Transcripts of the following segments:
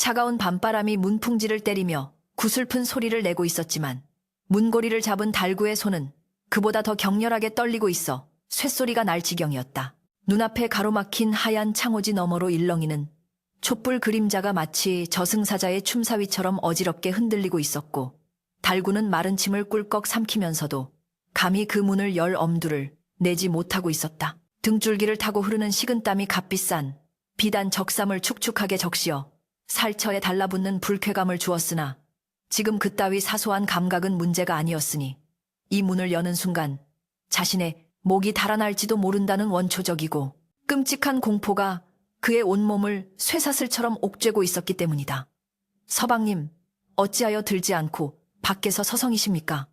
차가운 밤바람이 문풍지를 때리며 구슬픈 소리를 내고 있었지만 문고리를 잡은 달구의 손은 그보다 더 격렬하게 떨리고 있어 쇳소리가 날 지경이었다. 눈앞에 가로막힌 하얀 창호지 너머로 일렁이는 촛불 그림자가 마치 저승사자의 춤사위처럼 어지럽게 흔들리고 있었고, 달구는 마른 침을 꿀꺽 삼키면서도 감히 그 문을 열 엄두를 내지 못하고 있었다. 등줄기를 타고 흐르는 식은땀이 갓비싼 비단 적삼을 축축하게 적시어 살처에 달라붙는 불쾌감을 주었으나 지금 그따위 사소한 감각은 문제가 아니었으니 이 문을 여는 순간 자신의 목이 달아날지도 모른다는 원초적이고 끔찍한 공포가 그의 온몸을 쇠사슬처럼 옥죄고 있었기 때문이다. 서방님, 어찌하여 들지 않고 밖에서 서성이십니까?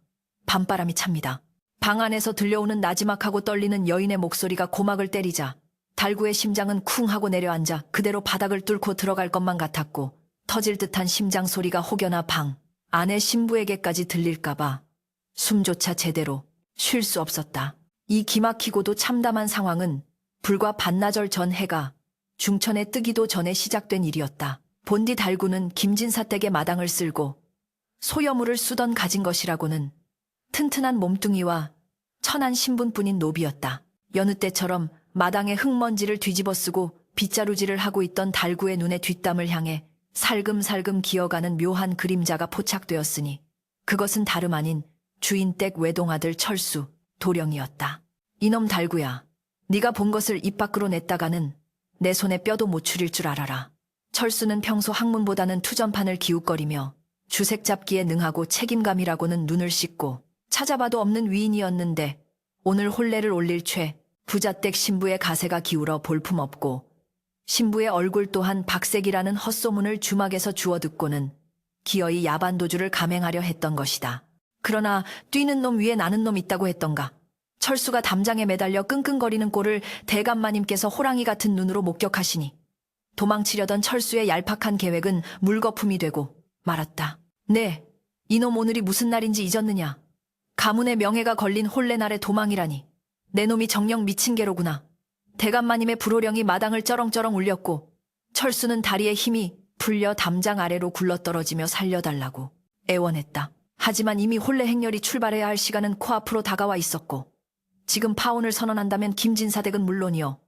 밤바람이 찹니다. 방 안에서 들려오는 나지막하고 떨리는 여인의 목소리가 고막을 때리자 달구의 심장은 쿵 하고 내려앉아 그대로 바닥을 뚫고 들어갈 것만 같았고, 터질 듯한 심장 소리가 혹여나 방 안의 신부에게까지 들릴까봐 숨조차 제대로 쉴 수 없었다. 이 기막히고도 참담한 상황은 불과 반나절 전 해가 중천에 뜨기도 전에 시작된 일이었다. 본디 달구는 김진사 댁의 마당을 쓸고 소여물을 쑤던 가진 것이라고는 튼튼한 몸뚱이와 천한 신분뿐인 노비였다. 여느 때처럼 마당의 흙먼지를 뒤집어 쓰고 빗자루질을 하고 있던 달구의 눈에 뒷담을 향해 살금살금 기어가는 묘한 그림자가 포착되었으니 그것은 다름 아닌 주인 댁 외동아들 철수, 도령이었다. 이놈 달구야, 네가 본 것을 입 밖으로 냈다가는 내 손에 뼈도 못 추릴 줄 알아라. 철수는 평소 학문보다는 투전판을 기웃거리며 주색 잡기에 능하고 책임감이라고는 눈을 씻고 찾아봐도 없는 위인이었는데 오늘 혼례를 올릴 채 부자댁 신부의 가세가 기울어 볼품없고 신부의 얼굴 또한 박색이라는 헛소문을 주막에서 주워 듣고는 기어이 야반도주를 감행하려 했던 것이다. 그러나 뛰는 놈 위에 나는 놈 있다고 했던가. 철수가 담장에 매달려 끙끙거리는 꼴을 대감마님께서 호랑이 같은 눈으로 목격하시니 도망치려던 철수의 얄팍한 계획은 물거품이 되고 말았다. 네, 이놈 오늘이 무슨 날인지 잊었느냐. 가문의 명예가 걸린 혼례날의 도망이라니. 내 놈이 정녕 미친 개로구나. 대감마님의 불호령이 마당을 쩌렁쩌렁 울렸고 철수는 다리에 힘이 풀려 담장 아래로 굴러떨어지며 살려달라고 애원했다. 하지만 이미 혼례 행렬이 출발해야 할 시간은 코앞으로 다가와 있었고 지금 파혼을 선언한다면 김진사댁은 물론이요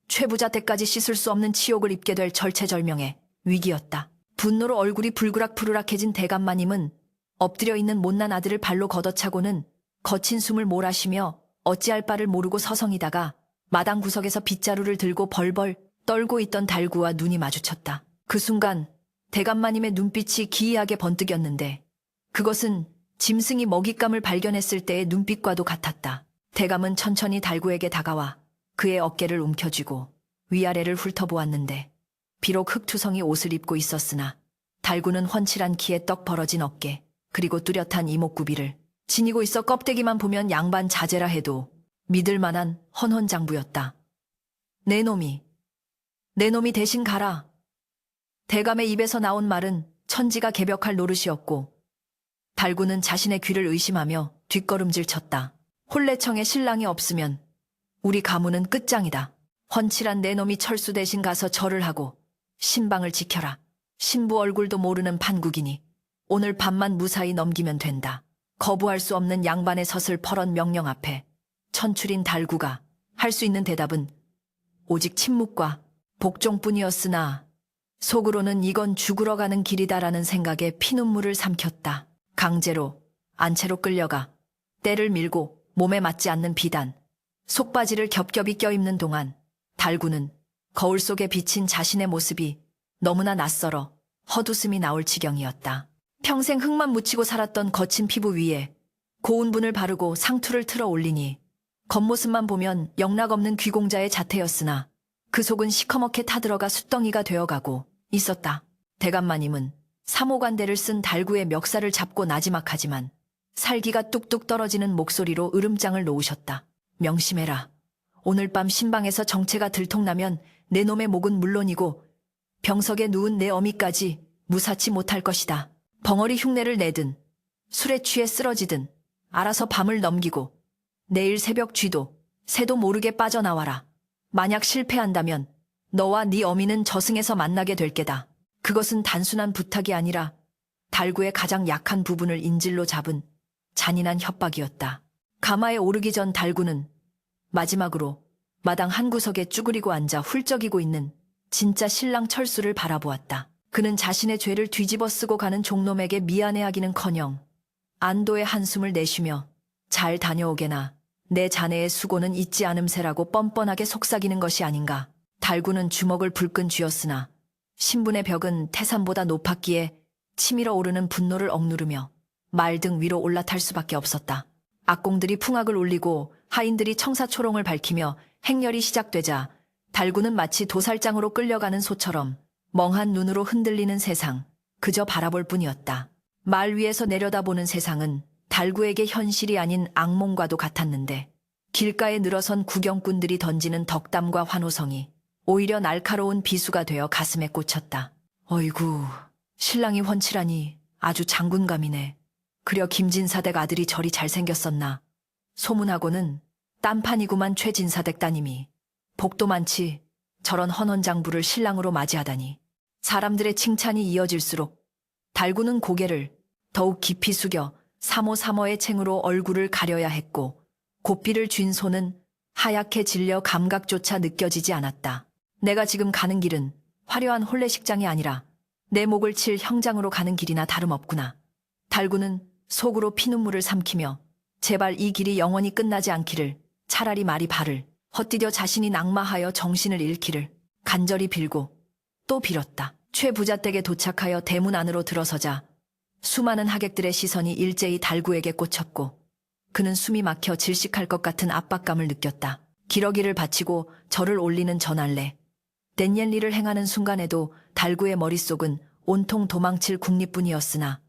최부자 댁까지 씻을 수 없는 치욕을 입게 될 절체절명의 위기였다. 분노로 얼굴이 불그락푸르락해진 대감마님은 엎드려 있는 못난 아들을 발로 걷어차고는 거친 숨을 몰아쉬며 어찌할 바를 모르고 서성이다가 마당 구석에서 빗자루를 들고 벌벌 떨고 있던 달구와 눈이 마주쳤다. 그 순간 대감마님의 눈빛이 기이하게 번뜩였는데 그것은 짐승이 먹잇감을 발견했을 때의 눈빛과도 같았다. 대감은 천천히 달구에게 다가와 그의 어깨를 움켜쥐고 위아래를 훑어보았는데 비록 흑투성이 옷을 입고 있었으나 달구는 훤칠한 키에 떡 벌어진 어깨 그리고 뚜렷한 이목구비를 지니고 있어 껍데기만 보면 양반 자제라 해도 믿을 만한 헌헌장부였다. 내 놈이 대신 가라. 대감의 입에서 나온 말은 천지가 개벽할 노릇이었고 달구는 자신의 귀를 의심하며 뒷걸음질 쳤다. 혼례청에 신랑이 없으면 우리 가문은 끝장이다. 훤칠한 내 놈이 철수 대신 가서 절을 하고 신방을 지켜라. 신부 얼굴도 모르는 판국이니 오늘 밤만 무사히 넘기면 된다. 거부할 수 없는 양반의 서슬퍼런 명령 앞에 천출인 달구가 할 수 있는 대답은 오직 침묵과 복종뿐이었으나 속으로는 이건 죽으러 가는 길이다라는 생각에 피눈물을 삼켰다. 강제로 안채로 끌려가 때를 밀고 몸에 맞지 않는 비단, 속바지를 겹겹이 껴입는 동안 달구는 거울 속에 비친 자신의 모습이 너무나 낯설어 헛웃음이 나올 지경이었다. 평생 흙만 묻히고 살았던 거친 피부 위에 고운 분을 바르고 상투를 틀어 올리니 겉모습만 보면 영락없는 귀공자의 자태였으나 그 속은 시커멓게 타들어가 숫덩이가 되어가고 있었다. 대감마님은 삼호관대를 쓴 달구의 멱살을 잡고 나지막하지만 살기가 뚝뚝 떨어지는 목소리로 으름장을 놓으셨다. 명심해라. 오늘 밤 신방에서 정체가 들통나면 내 놈의 목은 물론이고 병석에 누운 내 어미까지 무사치 못할 것이다. 벙어리 흉내를 내든 술에 취해 쓰러지든 알아서 밤을 넘기고 내일 새벽 쥐도 새도 모르게 빠져나와라. 만약 실패한다면 너와 네 어미는 저승에서 만나게 될 게다. 그것은 단순한 부탁이 아니라 달구의 가장 약한 부분을 인질로 잡은 잔인한 협박이었다. 가마에 오르기 전 달구는 마지막으로 마당 한 구석에 쭈그리고 앉아 훌쩍이고 있는 진짜 신랑 철수를 바라보았다. 그는 자신의 죄를 뒤집어 쓰고 가는 종놈에게 미안해하기는커녕 안도의 한숨을 내쉬며 잘 다녀오게나 내 자네의 수고는 잊지 않음새라고 뻔뻔하게 속삭이는 것이 아닌가. 달구는 주먹을 불끈 쥐었으나 신분의 벽은 태산보다 높았기에 치밀어 오르는 분노를 억누르며 말등 위로 올라탈 수밖에 없었다. 악공들이 풍악을 울리고 하인들이 청사초롱을 밝히며 행렬이 시작되자 달구는 마치 도살장으로 끌려가는 소처럼 멍한 눈으로 흔들리는 세상, 그저 바라볼 뿐이었다. 말 위에서 내려다보는 세상은 달구에게 현실이 아닌 악몽과도 같았는데 길가에 늘어선 구경꾼들이 던지는 덕담과 환호성이 오히려 날카로운 비수가 되어 가슴에 꽂혔다. 어이구, 신랑이 훤칠하니 아주 장군감이네. 그려 김진사댁 아들이 저리 잘생겼었나. 소문하고는 딴판이구만 최진사댁 따님이. 복도 많지 저런 헌헌장부를 신랑으로 맞이하다니. 사람들의 칭찬이 이어질수록 달구는 고개를 더욱 깊이 숙여 사모사모의 챙으로 얼굴을 가려야 했고 고삐를 쥔 손은 하얗게 질려 감각조차 느껴지지 않았다. 내가 지금 가는 길은 화려한 혼례식장이 아니라 내 목을 칠 형장으로 가는 길이나 다름없구나. 달구는 속으로 피눈물을 삼키며 제발 이 길이 영원히 끝나지 않기를, 차라리 말이 발을 헛디뎌 자신이 낙마하여 정신을 잃기를 간절히 빌고 또 빌었다. 최 부자댁에 도착하여 대문 안으로 들어서자 수많은 하객들의 시선이 일제히 달구에게 꽂혔고 그는 숨이 막혀 질식할 것 같은 압박감을 느꼈다. 기러기를 바치고 절을 올리는 전할래. 댄옌리를 행하는 순간에도 달구의 머릿속은 온통 도망칠 국리뿐이었으나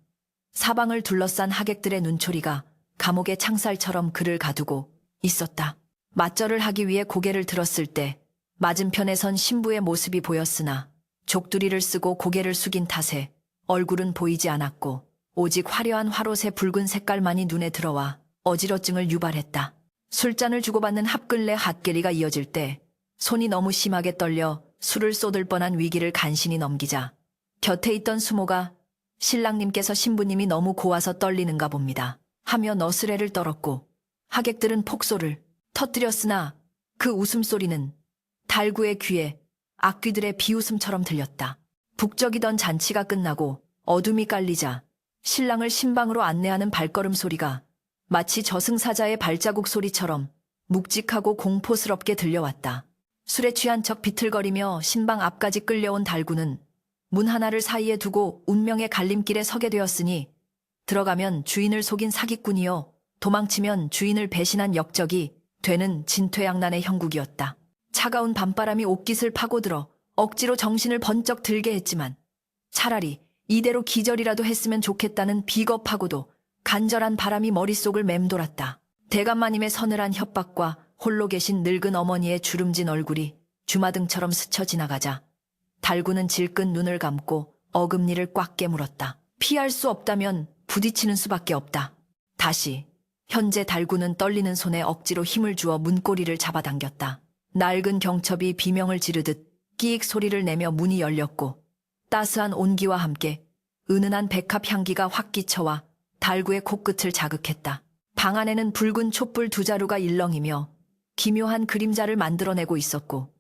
사방을 둘러싼 하객들의 눈초리가 감옥의 창살처럼 그를 가두고 있었다. 맞절을 하기 위해 고개를 들었을 때 맞은편에 선 신부의 모습이 보였으나 족두리를 쓰고 고개를 숙인 탓에 얼굴은 보이지 않았고 오직 화려한 화롯의 붉은 색깔만이 눈에 들어와 어지러증을 유발했다. 술잔을 주고받는 합근래 핫계리가 이어질 때 손이 너무 심하게 떨려 술을 쏟을 뻔한 위기를 간신히 넘기자 곁에 있던 수모가 신랑님께서 신부님이 너무 고와서 떨리는가 봅니다 하며 너스레를 떨었고 하객들은 폭소를 터뜨렸으나 그 웃음소리는 달구의 귀에 악귀들의 비웃음처럼 들렸다. 북적이던 잔치가 끝나고 어둠이 깔리자 신랑을 신방으로 안내하는 발걸음 소리가 마치 저승사자의 발자국 소리처럼 묵직하고 공포스럽게 들려왔다. 술에 취한 척 비틀거리며 신방 앞까지 끌려온 달구는 문 하나를 사이에 두고 운명의 갈림길에 서게 되었으니 들어가면 주인을 속인 사기꾼이요 도망치면 주인을 배신한 역적이 되는 진퇴양난의 형국이었다. 차가운 밤바람이 옷깃을 파고들어 억지로 정신을 번쩍 들게 했지만 차라리 이대로 기절이라도 했으면 좋겠다는 비겁하고도 간절한 바람이 머릿속을 맴돌았다. 대감마님의 서늘한 협박과 홀로 계신 늙은 어머니의 주름진 얼굴이 주마등처럼 스쳐 지나가자 달구는 질끈 눈을 감고 어금니를 꽉 깨물었다. 피할 수 없다면 부딪히는 수밖에 없다. 다시 현재 달구는 떨리는 손에 억지로 힘을 주어 문고리를 잡아당겼다. 낡은 경첩이 비명을 지르듯 끼익 소리를 내며 문이 열렸고 따스한 온기와 함께 은은한 백합 향기가 확 끼쳐와 달구의 코끝을 자극했다. 방 안에는 붉은 촛불 두 자루가 일렁이며 기묘한 그림자를 만들어내고 있었고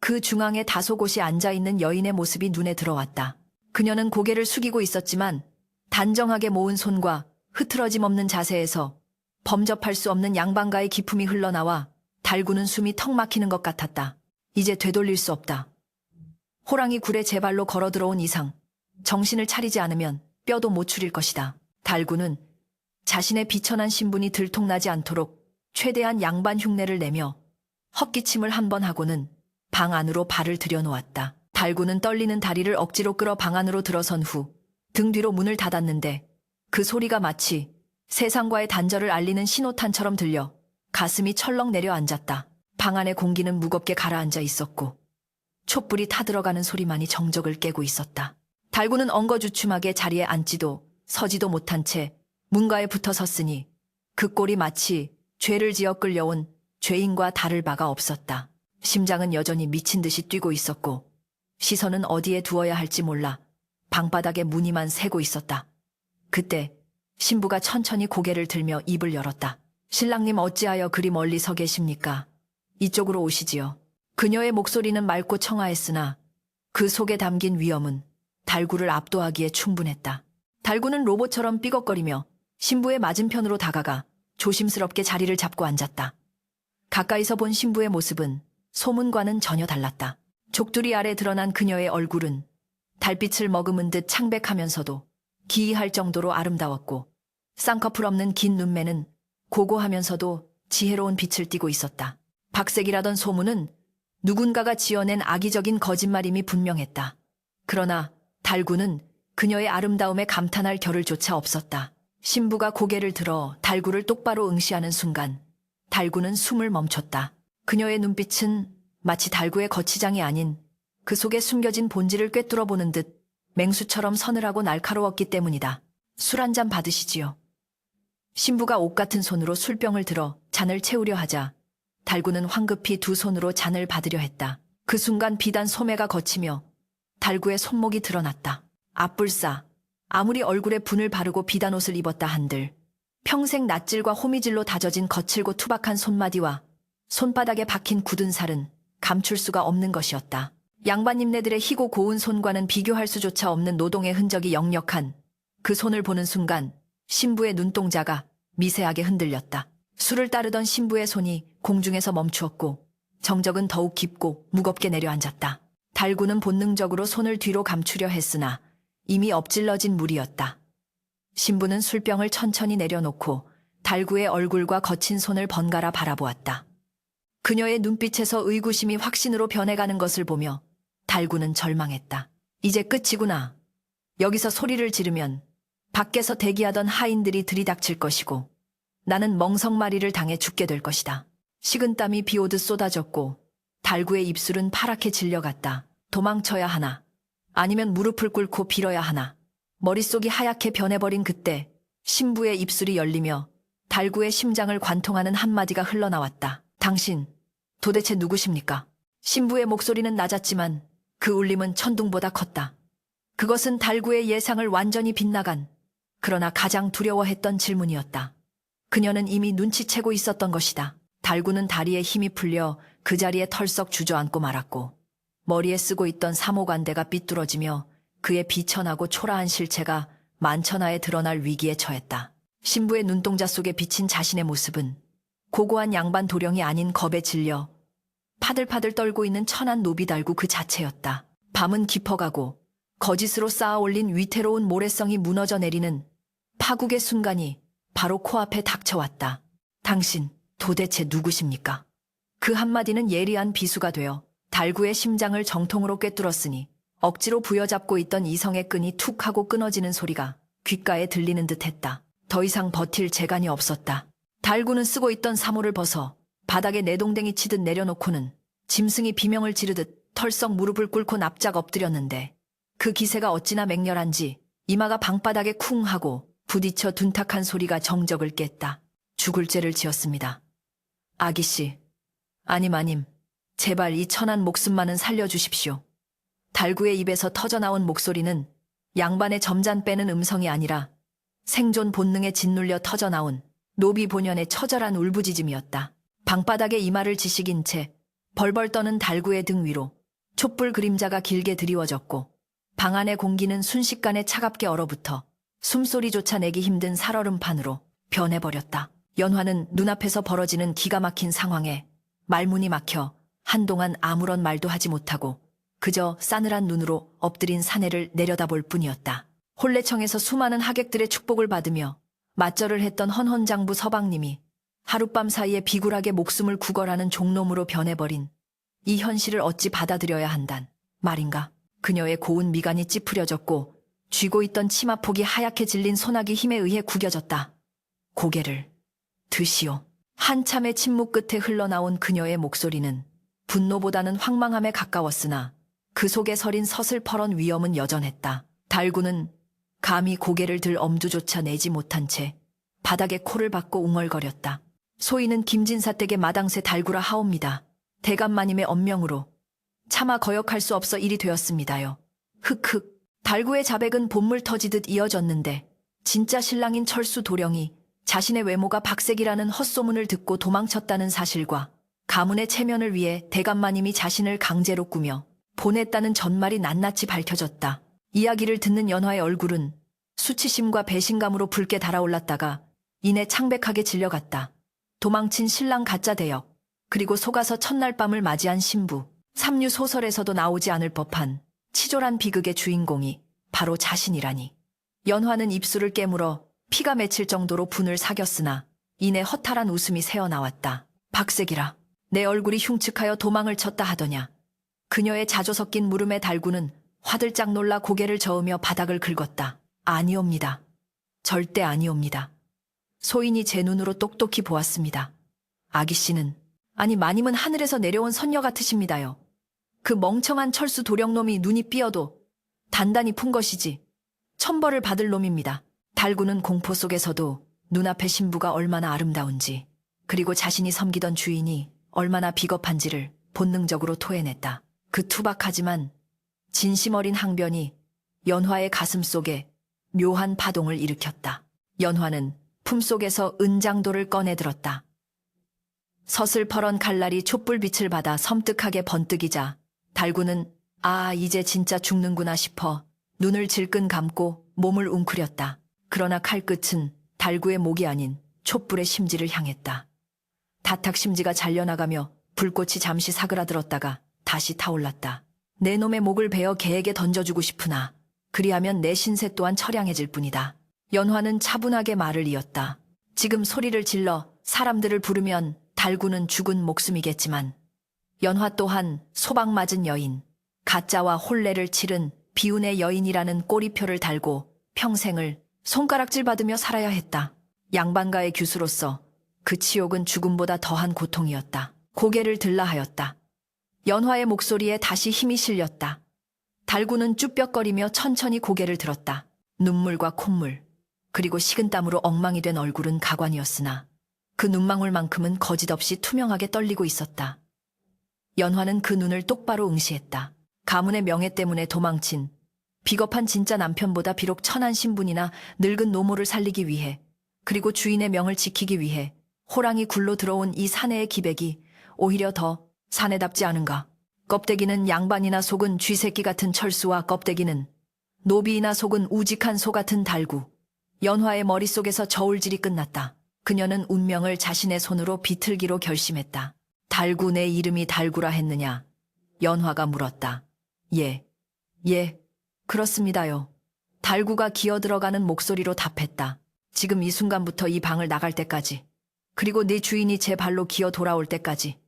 그 중앙에 다소곳이 앉아있는 여인의 모습이 눈에 들어왔다. 그녀는 고개를 숙이고 있었지만 단정하게 모은 손과 흐트러짐 없는 자세에서 범접할 수 없는 양반가의 기품이 흘러나와 달구는 숨이 턱 막히는 것 같았다. 이제 되돌릴 수 없다. 호랑이 굴에 제 발로 걸어 들어온 이상 정신을 차리지 않으면 뼈도 못 추릴 것이다. 달구는 자신의 비천한 신분이 들통나지 않도록 최대한 양반 흉내를 내며 헛기침을 한 번 하고는 방 안으로 발을 들여놓았다. 달구는 떨리는 다리를 억지로 끌어 방 안으로 들어선 후 등 뒤로 문을 닫았는데 그 소리가 마치 세상과의 단절을 알리는 신호탄처럼 들려 가슴이 철렁 내려앉았다. 방 안의 공기는 무겁게 가라앉아 있었고 촛불이 타들어가는 소리만이 정적을 깨고 있었다. 달구는 엉거주춤하게 자리에 앉지도 서지도 못한 채 문가에 붙어 섰으니 그 꼴이 마치 죄를 지어 끌려온 죄인과 다를 바가 없었다. 심장은 여전히 미친 듯이 뛰고 있었고 시선은 어디에 두어야 할지 몰라 방바닥에 무늬만 새고 있었다. 그때 신부가 천천히 고개를 들며 입을 열었다. 신랑님 어찌하여 그리 멀리 서 계십니까? 이쪽으로 오시지요. 그녀의 목소리는 맑고 청아했으나 그 속에 담긴 위엄은 달구를 압도하기에 충분했다. 달구는 로봇처럼 삐걱거리며 신부의 맞은편으로 다가가 조심스럽게 자리를 잡고 앉았다. 가까이서 본 신부의 모습은 소문과는 전혀 달랐다. 족두리 아래 드러난 그녀의 얼굴은 달빛을 머금은 듯 창백하면서도 기이할 정도로 아름다웠고 쌍꺼풀 없는 긴 눈매는 고고하면서도 지혜로운 빛을 띠고 있었다. 박색이라던 소문은 누군가가 지어낸 악의적인 거짓말임이 분명했다. 그러나 달구는 그녀의 아름다움에 감탄할 겨를 조차 없었다. 신부가 고개를 들어 달구를 똑바로 응시하는 순간 달구는 숨을 멈췄다. 그녀의 눈빛은 마치 달구의 거치장이 아닌 그 속에 숨겨진 본질을 꿰뚫어보는 듯 맹수처럼 서늘하고 날카로웠기 때문이다. 술 한 잔 받으시지요. 신부가 옥 같은 손으로 술병을 들어 잔을 채우려 하자 달구는 황급히 두 손으로 잔을 받으려 했다. 그 순간 비단 소매가 거치며 달구의 손목이 드러났다. 앞불싸 아무리 얼굴에 분을 바르고 비단 옷을 입었다 한들 평생 낯질과 호미질로 다져진 거칠고 투박한 손마디와 손바닥에 박힌 굳은 살은 감출 수가 없는 것이었다. 양반님네들의 희고 고운 손과는 비교할 수조차 없는 노동의 흔적이 역력한 그 손을 보는 순간 신부의 눈동자가 미세하게 흔들렸다. 술을 따르던 신부의 손이 공중에서 멈추었고 정적은 더욱 깊고 무겁게 내려앉았다. 달구는 본능적으로 손을 뒤로 감추려 했으나 이미 엎질러진 물이었다. 신부는 술병을 천천히 내려놓고 달구의 얼굴과 거친 손을 번갈아 바라보았다. 그녀의 눈빛에서 의구심이 확신으로 변해가는 것을 보며 달구는 절망했다. 이제 끝이구나. 여기서 소리를 지르면 밖에서 대기하던 하인들이 들이닥칠 것이고 나는 멍석마리를 당해 죽게 될 것이다. 식은땀이 비오듯 쏟아졌고 달구의 입술은 파랗게 질려갔다. 도망쳐야 하나 아니면 무릎을 꿇고 빌어야 하나. 머릿속이 하얗게 변해버린 그때 신부의 입술이 열리며 달구의 심장을 관통하는 한마디가 흘러나왔다. 당신 도대체 누구십니까? 신부의 목소리는 낮았지만 그 울림은 천둥보다 컸다. 그것은 달구의 예상을 완전히 빗나간 그러나 가장 두려워했던 질문이었다. 그녀는 이미 눈치채고 있었던 것이다. 달구는 다리에 힘이 풀려 그 자리에 털썩 주저앉고 말았고 머리에 쓰고 있던 사모관대가 삐뚤어지며 그의 비천하고 초라한 실체가 만천하에 드러날 위기에 처했다. 신부의 눈동자 속에 비친 자신의 모습은 고고한 양반 도령이 아닌 겁에 질려 파들파들 떨고 있는 천한 노비달구 그 자체였다. 밤은 깊어가고 거짓으로 쌓아 올린 위태로운 모래성이 무너져 내리는 파국의 순간이 바로 코앞에 닥쳐왔다. 당신 도대체 누구십니까? 그 한마디는 예리한 비수가 되어 달구의 심장을 정통으로 꿰뚫었으니 억지로 부여잡고 있던 이성의 끈이 툭 하고 끊어지는 소리가 귓가에 들리는 듯했다. 더 이상 버틸 재간이 없었다. 달구는 쓰고 있던 사모를 벗어 바닥에 내동댕이 치듯 내려놓고는 짐승이 비명을 지르듯 털썩 무릎을 꿇고 납작 엎드렸는데 그 기세가 어찌나 맹렬한지 이마가 방바닥에 쿵 하고 부딪혀 둔탁한 소리가 정적을 깼다. 죽을 죄를 지었습니다. 아기씨, 아님, 제발 이 천한 목숨만은 살려주십시오. 달구의 입에서 터져나온 목소리는 양반의 점잔 빼는 음성이 아니라 생존 본능에 짓눌려 터져나온 노비 본연의 처절한 울부짖음이었다. 방바닥에 이마를 지식인 채 벌벌 떠는 달구의 등 위로 촛불 그림자가 길게 드리워졌고 방 안의 공기는 순식간에 차갑게 얼어붙어 숨소리조차 내기 힘든 살얼음판으로 변해버렸다. 연화는 눈앞에서 벌어지는 기가 막힌 상황에 말문이 막혀 한동안 아무런 말도 하지 못하고 그저 싸늘한 눈으로 엎드린 사내를 내려다볼 뿐이었다. 혼례청에서 수많은 하객들의 축복을 받으며 맞절을 했던 헌헌장부 서방님이 하룻밤 사이에 비굴하게 목숨을 구걸하는 종놈으로 변해버린 이 현실을 어찌 받아들여야 한단 말인가. 그녀의 고운 미간이 찌푸려졌고 쥐고 있던 치마폭이 하얗게 질린 소나기 힘에 의해 구겨졌다. 고개를 드시오. 한참의 침묵 끝에 흘러나온 그녀의 목소리는 분노보다는 황망함에 가까웠으나 그 속에 서린 서슬퍼런 위엄은 여전했다. 달구는 감히 고개를 들 엄두조차 내지 못한 채 바닥에 코를 박고 웅얼거렸다. 소인은 김진사댁의 마당새 달구라 하옵니다. 대감마님의 언명으로 차마 거역할 수 없어 일이 되었습니다요. 흑흑. 달구의 자백은 본물 터지듯 이어졌는데 진짜 신랑인 철수 도령이 자신의 외모가 박색이라는 헛소문을 듣고 도망쳤다는 사실과 가문의 체면을 위해 대감마님이 자신을 강제로 꾸며 보냈다는 전말이 낱낱이 밝혀졌다. 이야기를 듣는 연화의 얼굴은 수치심과 배신감으로 붉게 달아올랐다가 이내 창백하게 질려갔다. 도망친 신랑 가짜 대역, 그리고 속아서 첫날 밤을 맞이한 신부, 삼류 소설에서도 나오지 않을 법한 치졸한 비극의 주인공이 바로 자신이라니. 연화는 입술을 깨물어 피가 맺힐 정도로 분을 사겼으나 이내 허탈한 웃음이 새어나왔다. 박색이라 내 얼굴이 흉측하여 도망을 쳤다 하더냐. 그녀의 자조 섞인 물음에 달구는 화들짝 놀라 고개를 저으며 바닥을 긁었다. 아니옵니다. 절대 아니옵니다. 소인이 제 눈으로 똑똑히 보았습니다. 아기 씨는, 아니 마님은 하늘에서 내려온 선녀 같으십니다요. 그 멍청한 철수 도령놈이 눈이 삐어도 단단히 푼 것이지 천벌을 받을 놈입니다. 달구는 공포 속에서도 눈앞의 신부가 얼마나 아름다운지, 그리고 자신이 섬기던 주인이 얼마나 비겁한지를 본능적으로 토해냈다. 그 투박하지만 진심 어린 항변이 연화의 가슴 속에 묘한 파동을 일으켰다. 연화는 품속에서 은장도를 꺼내들었다. 서슬퍼런 칼날이 촛불빛을 받아 섬뜩하게 번뜩이자 달구는 아, 이제 진짜 죽는구나 싶어 눈을 질끈 감고 몸을 웅크렸다. 그러나 칼끝은 달구의 목이 아닌 촛불의 심지를 향했다. 다탁 심지가 잘려나가며 불꽃이 잠시 사그라들었다가 다시 타올랐다. 내 놈의 목을 베어 개에게 던져주고 싶으나 그리하면 내 신세 또한 처량해질 뿐이다. 연화는 차분하게 말을 이었다. 지금 소리를 질러 사람들을 부르면 달구는 죽은 목숨이겠지만 연화 또한 소방 맞은 여인, 가짜와 혼례를 치른 비운의 여인이라는 꼬리표를 달고 평생을 손가락질 받으며 살아야 했다. 양반가의 규수로서 그 치욕은 죽음보다 더한 고통이었다. 고개를 들라 하였다. 연화의 목소리에 다시 힘이 실렸다. 달구는 쭈뼛거리며 천천히 고개를 들었다. 눈물과 콧물, 그리고 식은땀으로 엉망이 된 얼굴은 가관이었으나 그 눈망울만큼은 거짓없이 투명하게 떨리고 있었다. 연화는 그 눈을 똑바로 응시했다. 가문의 명예 때문에 도망친 비겁한 진짜 남편보다 비록 천한 신분이나 늙은 노모를 살리기 위해, 그리고 주인의 명을 지키기 위해 호랑이 굴로 들어온 이 사내의 기백이 오히려 더 사내답지 않은가. 껍데기는 양반이나 속은 쥐새끼 같은 철수와 껍데기는 노비이나 속은 우직한 소 같은 달구. 연화의 머릿속에서 저울질이 끝났다. 그녀는 운명을 자신의 손으로 비틀기로 결심했다. 달구, 내 이름이 달구라 했느냐? 연화가 물었다. 예, 그렇습니다요. 달구가 기어들어가는 목소리로 답했다. 지금 이 순간부터 이 방을 나갈 때까지, 그리고 네 주인이 제 발로 기어 돌아올 때까지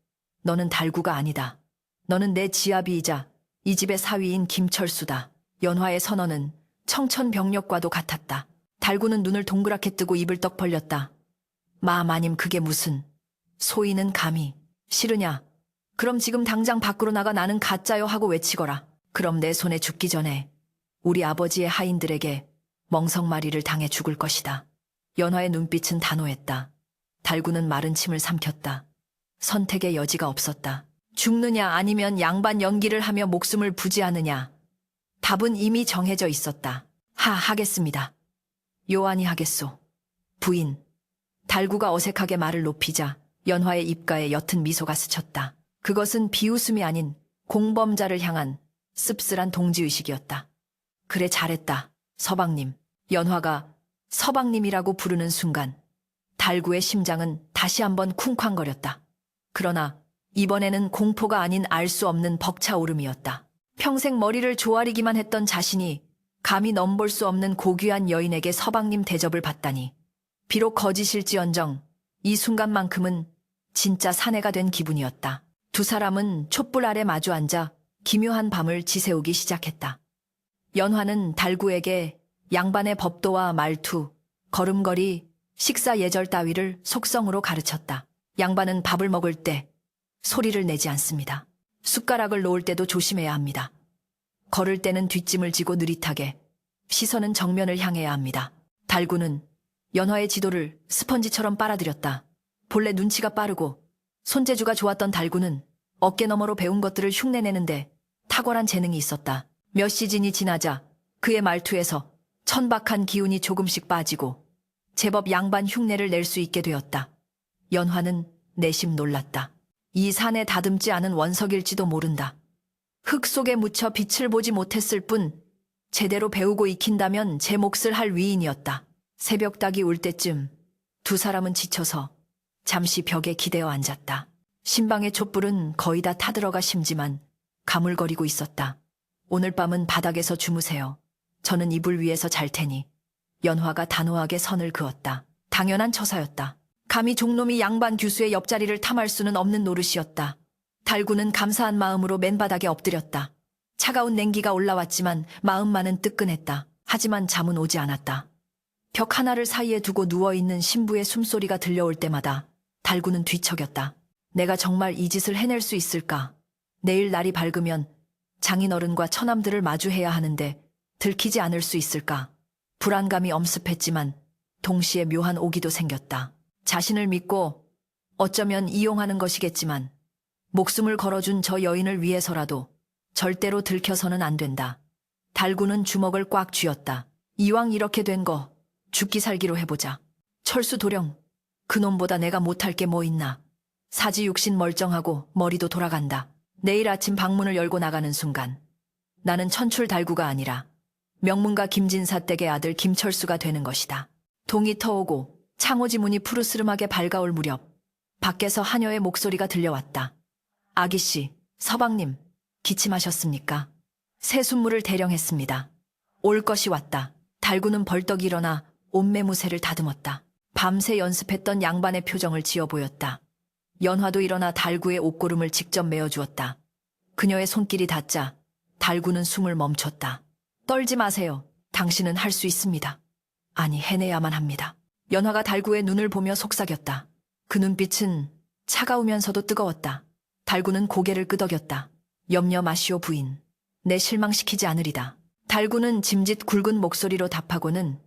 너는 달구가 아니다. 너는 내 지아비이자 이 집의 사위인 김철수다. 연화의 선언은 청천벽력과도 같았다. 달구는 눈을 동그랗게 뜨고 입을 떡 벌렸다. 마님, 그게 무슨... 소인은 감히... 싫으냐? 그럼 지금 당장 밖으로 나가 나는 가짜요 하고 외치거라. 그럼 내 손에 죽기 전에 우리 아버지의 하인들에게 멍석마리를 당해 죽을 것이다. 연화의 눈빛은 단호했다. 달구는 마른 침을 삼켰다. 선택의 여지가 없었다. 죽느냐 아니면 양반 연기를 하며 목숨을 부지하느냐. 답은 이미 정해져 있었다. 하겠습니다. 요한이 하겠소. 부인. 달구가 어색하게 말을 높이자 연화의 입가에 옅은 미소가 스쳤다. 그것은 비웃음이 아닌 공범자를 향한 씁쓸한 동지의식이었다. 그래, 잘했다. 서방님. 연화가 서방님이라고 부르는 순간 달구의 심장은 다시 한번 쿵쾅거렸다. 그러나 이번에는 공포가 아닌 알 수 없는 벅차오름이었다. 평생 머리를 조아리기만 했던 자신이 감히 넘볼 수 없는 고귀한 여인에게 서방님 대접을 받다니. 비록 거짓일지언정 이 순간만큼은 진짜 사내가 된 기분이었다. 두 사람은 촛불 아래 마주 앉아 기묘한 밤을 지새우기 시작했다. 연화는 달구에게 양반의 법도와 말투, 걸음걸이, 식사 예절 따위를 속성으로 가르쳤다. 양반은 밥을 먹을 때 소리를 내지 않습니다. 숟가락을 놓을 때도 조심해야 합니다. 걸을 때는 뒷짐을 지고 느릿하게, 시선은 정면을 향해야 합니다. 달구는 연화의 지도를 스펀지처럼 빨아들였다. 본래 눈치가 빠르고 손재주가 좋았던 달구는 어깨너머로 배운 것들을 흉내내는데 탁월한 재능이 있었다. 몇 시즌이 지나자 그의 말투에서 천박한 기운이 조금씩 빠지고 제법 양반 흉내를 낼 수 있게 되었다. 연화는 내심 놀랐다. 이 산에 다듬지 않은 원석일지도 모른다. 흙 속에 묻혀 빛을 보지 못했을 뿐 제대로 배우고 익힌다면 제 몫을 할 위인이었다. 새벽닭이 울 때쯤 두 사람은 지쳐서 잠시 벽에 기대어 앉았다. 신방의 촛불은 거의 다 타들어가 심지만 가물거리고 있었다. 오늘 밤은 바닥에서 주무세요. 저는 이불 위에서 잘 테니. 연화가 단호하게 선을 그었다. 당연한 처사였다. 감히 종놈이 양반 규수의 옆자리를 탐할 수는 없는 노릇이었다. 달구는 감사한 마음으로 맨바닥에 엎드렸다. 차가운 냉기가 올라왔지만 마음만은 뜨끈했다. 하지만 잠은 오지 않았다. 벽 하나를 사이에 두고 누워있는 신부의 숨소리가 들려올 때마다 달구는 뒤척였다. 내가 정말 이 짓을 해낼 수 있을까? 내일 날이 밝으면 장인어른과 처남들을 마주해야 하는데 들키지 않을 수 있을까? 불안감이 엄습했지만 동시에 묘한 오기도 생겼다. 자신을 믿고 어쩌면 이용하는 것이겠지만 목숨을 걸어준 저 여인을 위해서라도 절대로 들켜서는 안 된다. 달구는 주먹을 꽉 쥐었다. 이왕 이렇게 된 거 죽기 살기로 해보자. 철수 도령, 그놈보다 내가 못할 게 뭐 있나. 사지육신 멀쩡하고 머리도 돌아간다. 내일 아침 방문을 열고 나가는 순간 나는 천출 달구가 아니라 명문가 김진사 댁의 아들 김철수가 되는 것이다. 동이 터오고 창호지 문이 푸르스름하게 밝아올 무렵 밖에서 하녀의 목소리가 들려왔다. 아기씨, 서방님, 기침하셨습니까? 새 순물을 대령했습니다. 올 것이 왔다. 달구는 벌떡 일어나 옷매무새를 다듬었다. 밤새 연습했던 양반의 표정을 지어 보였다. 연화도 일어나 달구의 옷고름을 직접 메어주었다. 그녀의 손길이 닿자 달구는 숨을 멈췄다. 떨지 마세요. 당신은 할 수 있습니다. 아니, 해내야만 합니다. 연화가 달구의 눈을 보며 속삭였다. 그 눈빛은 차가우면서도 뜨거웠다. 달구는 고개를 끄덕였다. 염려 마시오 부인. 내 실망시키지 않으리다. 달구는 짐짓 굵은 목소리로 답하고는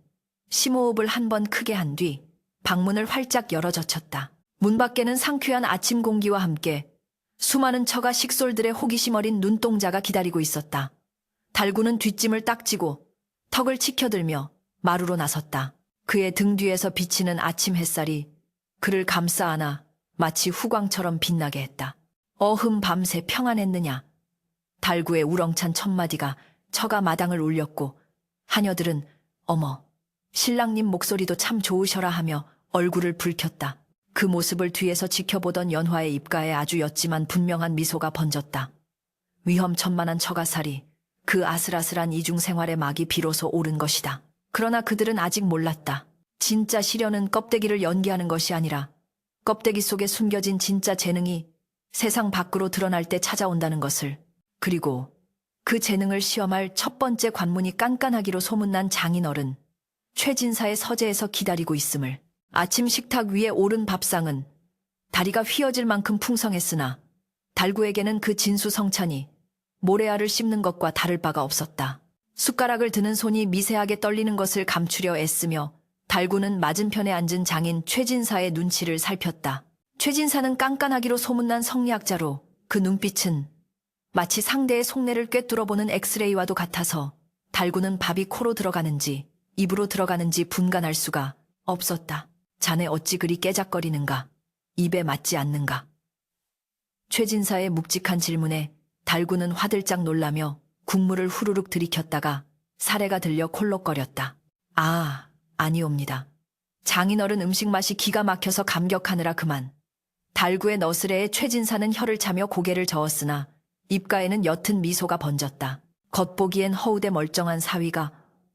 심호흡을 한 번 크게 한 뒤 방문을 활짝 열어젖혔다. 문 밖에는 상쾌한 아침 공기와 함께 수많은 처가 식솔들의 호기심 어린 눈동자가 기다리고 있었다. 달구는 뒷짐을 딱 지고 턱을 치켜들며 마루로 나섰다. 그의 등 뒤에서 비치는 아침 햇살이 그를 감싸 안아 마치 후광처럼 빛나게 했다. 어흠 밤새 평안했느냐. 달구의 우렁찬 첫마디가 처가 마당을 울렸고 하녀들은 어머, 신랑님 목소리도 참 좋으셔라 하며 얼굴을 붉혔다. 그 모습을 뒤에서 지켜보던 연화의 입가에 아주 옅지만 분명한 미소가 번졌다. 위험천만한 처가살이 그 아슬아슬한 이중생활의 막이 비로소 오른 것이다. 그러나 그들은 아직 몰랐다. 진짜 시련은 껍데기를 연기하는 것이 아니라 껍데기 속에 숨겨진 진짜 재능이 세상 밖으로 드러날 때 찾아온다는 것을. 그리고 그 재능을 시험할 첫 번째 관문이 깐깐하기로 소문난 장인어른 최진사의 서재에서 기다리고 있음을. 아침 식탁 위에 오른 밥상은 다리가 휘어질 만큼 풍성했으나 달구에게는 그 진수성찬이 모래알을 씹는 것과 다를 바가 없었다. 숟가락을 드는 손이 미세하게 떨리는 것을 감추려 애쓰며 달구는 맞은편에 앉은 장인 최진사의 눈치를 살폈다. 최진사는 깐깐하기로 소문난 성리학자로 그 눈빛은 마치 상대의 속내를 꿰뚫어보는 엑스레이와도 같아서 달구는 밥이 코로 들어가는지 입으로 들어가는지 분간할 수가 없었다. 자네 어찌 그리 깨작거리는가? 입에 맞지 않는가? 최진사의 묵직한 질문에 달구는 화들짝 놀라며 국물을 후루룩 들이켰다가 사레가 들려 콜록거렸다. 아, 아니옵니다. 장인어른 음식 맛이 기가 막혀서 감격하느라 그만. 달구의 너스레에 최진사는 혀를 차며 고개를 저었으나 입가에는 옅은 미소가 번졌다. 겉보기엔 허우대 멀쩡한 사위가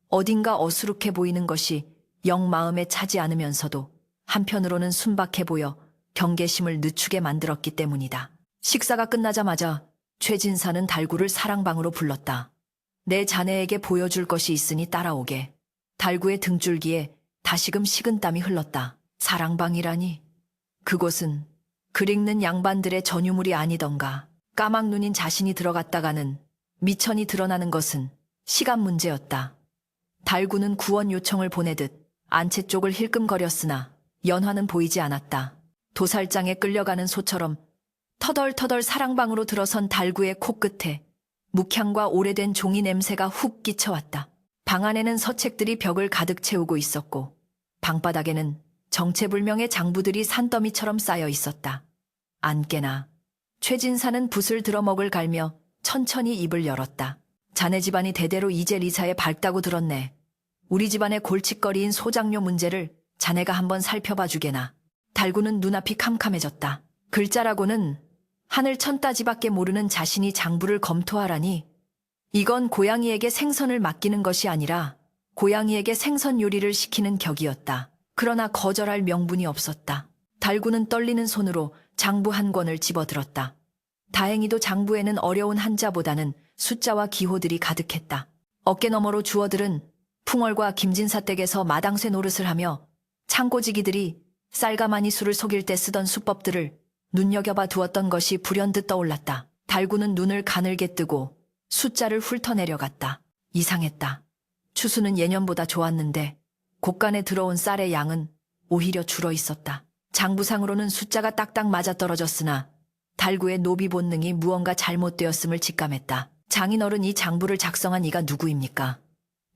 어딘가 어수룩해 보이는 것이 영 마음에 차지 않으면서도 한편으로는 순박해 보여 경계심을 늦추게 만들었기 때문이다. 식사가 끝나자마자 최진사는 달구를 사랑방으로 불렀다. 내 자네에게 보여줄 것이 있으니 따라오게. 달구의 등줄기에 다시금 식은땀이 흘렀다. 사랑방이라니. 그곳은 글 읽는 양반들의 전유물이 아니던가. 까막눈인 자신이 들어갔다가는 미천이 드러나는 것은 시간 문제였다. 달구는 구원 요청을 보내듯 안채 쪽을 힐끔거렸으나 연화는 보이지 않았다. 도살장에 끌려가는 소처럼 터덜터덜 사랑방으로 들어선 달구의 코끝에 묵향과 오래된 종이 냄새가 훅 끼쳐왔다. 방 안에는 서책들이 벽을 가득 채우고 있었고 방바닥에는 정체불명의 장부들이 산더미처럼 쌓여 있었다. 안 깨나. 최진사는 붓을 들어먹을 갈며 천천히 입을 열었다. 자네 집안이 대대로 이제 리사에 밝다고 들었네. 우리 집안의 골칫거리인 소장료 문제를 자네가 한번 살펴봐 주게나. 달구는 눈앞이 캄캄해졌다. 글자라고는 하늘 천따지밖에 모르는 자신이 장부를 검토하라니. 이건 고양이에게 생선을 맡기는 것이 아니라 고양이에게 생선 요리를 시키는 격이었다. 그러나 거절할 명분이 없었다. 달구는 떨리는 손으로 장부 한 권을 집어들었다. 다행히도 장부에는 어려운 한자보다는 숫자와 기호들이 가득했다. 어깨너머로 주어들은 풍월과 김진사 댁에서 마당쇠 노릇을 하며 창고지기들이 쌀가마니 술을 속일 때 쓰던 수법들을 눈여겨봐 두었던 것이 불현듯 떠올랐다. 달구는 눈을 가늘게 뜨고 숫자를 훑어내려갔다. 이상했다. 추수는 예년보다 좋았는데 곳간에 들어온 쌀의 양은 오히려 줄어 있었다. 장부상으로는 숫자가 딱딱 맞아떨어졌으나 달구의 노비 본능이 무언가 잘못되었음을 직감했다. 장인어른, 이 장부를 작성한 이가 누구입니까?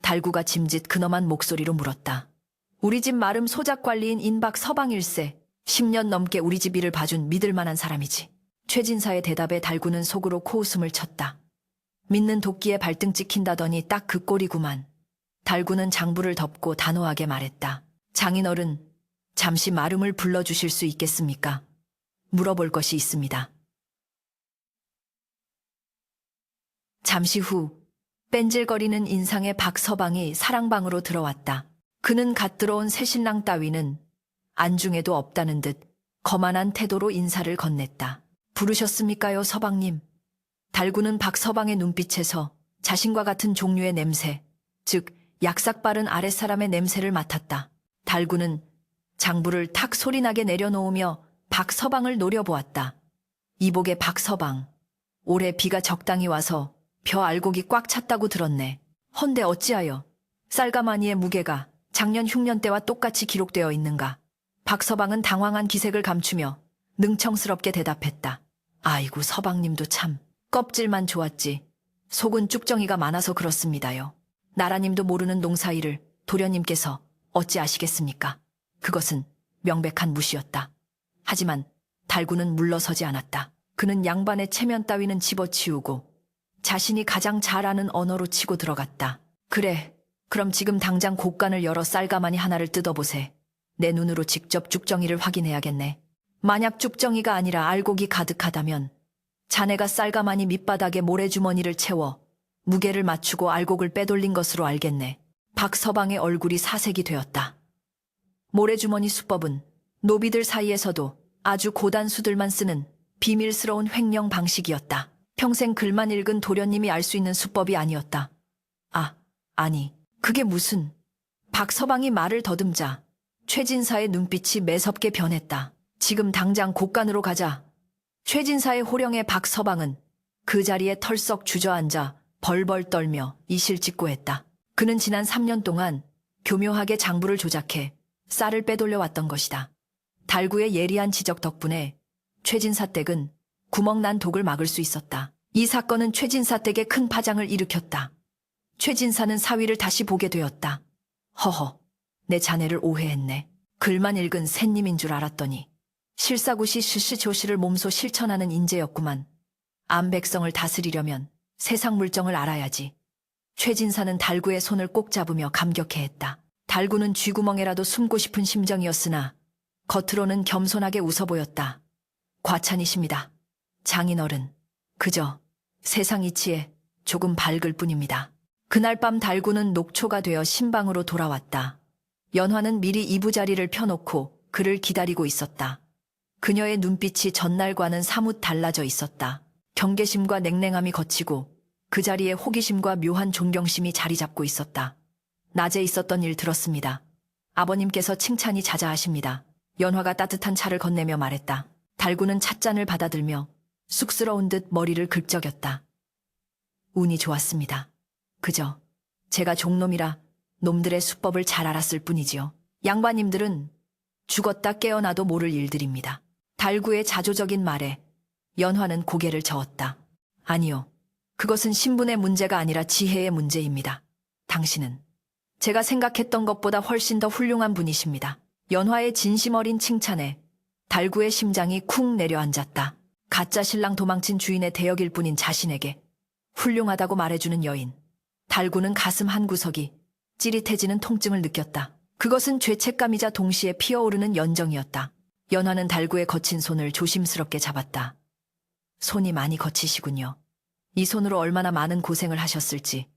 달구가 짐짓 근엄한 목소리로 물었다. 우리 집 마름 소작관리인 인박 서방 1세. 10년 넘게 우리 집 일을 봐준 믿을 만한 사람이지. 최진사의 대답에 달구는 속으로 코웃음을 쳤다. 믿는 도끼에 발등 찍힌다더니 딱 그 꼴이구만. 달구는 장부를 덮고 단호하게 말했다. 장인어른, 잠시 마름을 불러주실 수 있겠습니까? 물어볼 것이 있습니다. 잠시 후 뺀질거리는 인상의 박서방이 사랑방으로 들어왔다. 그는 갓 들어온 새신랑 따위는 안중에도 없다는 듯 거만한 태도로 인사를 건넸다. 부르셨습니까요, 서방님? 달구는 박서방의 눈빛에서 자신과 같은 종류의 냄새, 즉 약삭 빠른 아랫사람의 냄새를 맡았다. 달구는 장부를 탁 소리나게 내려놓으며 박서방을 노려보았다. 이복의 박서방, 올해 비가 적당히 와서 벼 알곡이 꽉 찼다고 들었네. 헌데 어찌하여 쌀가마니의 무게가 작년 흉년 때와 똑같이 기록되어 있는가? 박서방은 당황한 기색을 감추며 능청스럽게 대답했다. 아이고, 서방님도 참 껍질만 좋았지 속은 쭉정이가 많아서 그렇습니다요. 나라님도 모르는 농사일을 도련님께서 어찌 아시겠습니까? 그것은 명백한 무시였다. 하지만 달구는 물러서지 않았다. 그는 양반의 체면 따위는 집어치우고 자신이 가장 잘 아는 언어로 치고 들어갔다. 그래, 그럼 지금 당장 곡간을 열어 쌀가마니 하나를 뜯어보세. 내 눈으로 직접 쭉정이를 확인해야겠네. 만약 쭉정이가 아니라 알곡이 가득하다면 자네가 쌀가마니 밑바닥에 모래주머니를 채워 무게를 맞추고 알곡을 빼돌린 것으로 알겠네. 박서방의 얼굴이 사색이 되었다. 모래주머니 수법은 노비들 사이에서도 아주 고단수들만 쓰는 비밀스러운 횡령 방식이었다. 평생 글만 읽은 도련님이 알 수 있는 수법이 아니었다. 아니, 그게 무슨... 박서방이 말을 더듬자 최진사의 눈빛이 매섭게 변했다. 지금 당장 곡간으로 가자. 최진사의 호령에 박서방은 그 자리에 털썩 주저앉아 벌벌 떨며 이실직고했다. 그는 지난 3년 동안 교묘하게 장부를 조작해 쌀을 빼돌려왔던 것이다. 달구의 예리한 지적 덕분에 최진사 댁은 구멍난 독을 막을 수 있었다. 이 사건은 최진사 댁에 큰 파장을 일으켰다. 최진사는 사위를 다시 보게 되었다. 허허, 내 자네를 오해했네. 글만 읽은 샌님인 줄 알았더니 실사구시 시시조시를 몸소 실천하는 인재였구만. 암백성을 다스리려면 세상 물정을 알아야지. 최진사는 달구의 손을 꼭 잡으며 감격해했다. 달구는 쥐구멍에라도 숨고 싶은 심정이었으나 겉으로는 겸손하게 웃어 보였다. 과찬이십니다. 장인어른, 그저 세상 이치에 조금 밝을 뿐입니다. 그날 밤 달구는 녹초가 되어 신방으로 돌아왔다. 연화는 미리 이부자리를 펴놓고 그를 기다리고 있었다. 그녀의 눈빛이 전날과는 사뭇 달라져 있었다. 경계심과 냉랭함이 걷히고 그 자리에 호기심과 묘한 존경심이 자리 잡고 있었다. 낮에 있었던 일 들었습니다. 아버님께서 칭찬이 자자하십니다. 연화가 따뜻한 차를 건네며 말했다. 달구는 찻잔을 받아들며 쑥스러운 듯 머리를 긁적였다. 운이 좋았습니다. 그저 제가 종놈이라 놈들의 수법을 잘 알았을 뿐이지요. 양반님들은 죽었다 깨어나도 모를 일들입니다. 달구의 자조적인 말에 연화는 고개를 저었다. 아니요. 그것은 신분의 문제가 아니라 지혜의 문제입니다. 당신은 제가 생각했던 것보다 훨씬 더 훌륭한 분이십니다. 연화의 진심 어린 칭찬에 달구의 심장이 쿵 내려앉았다. 가짜 신랑 도망친 주인의 대역일 뿐인 자신에게 훌륭하다고 말해주는 여인. 달구는 가슴 한 구석이 찌릿해지는 통증을 느꼈다. 그것은 죄책감이자 동시에 피어오르는 연정이었다. 연화는 달구의 거친 손을 조심스럽게 잡았다. 손이 많이 거치시군요. 이 손으로 얼마나 많은 고생을 하셨을지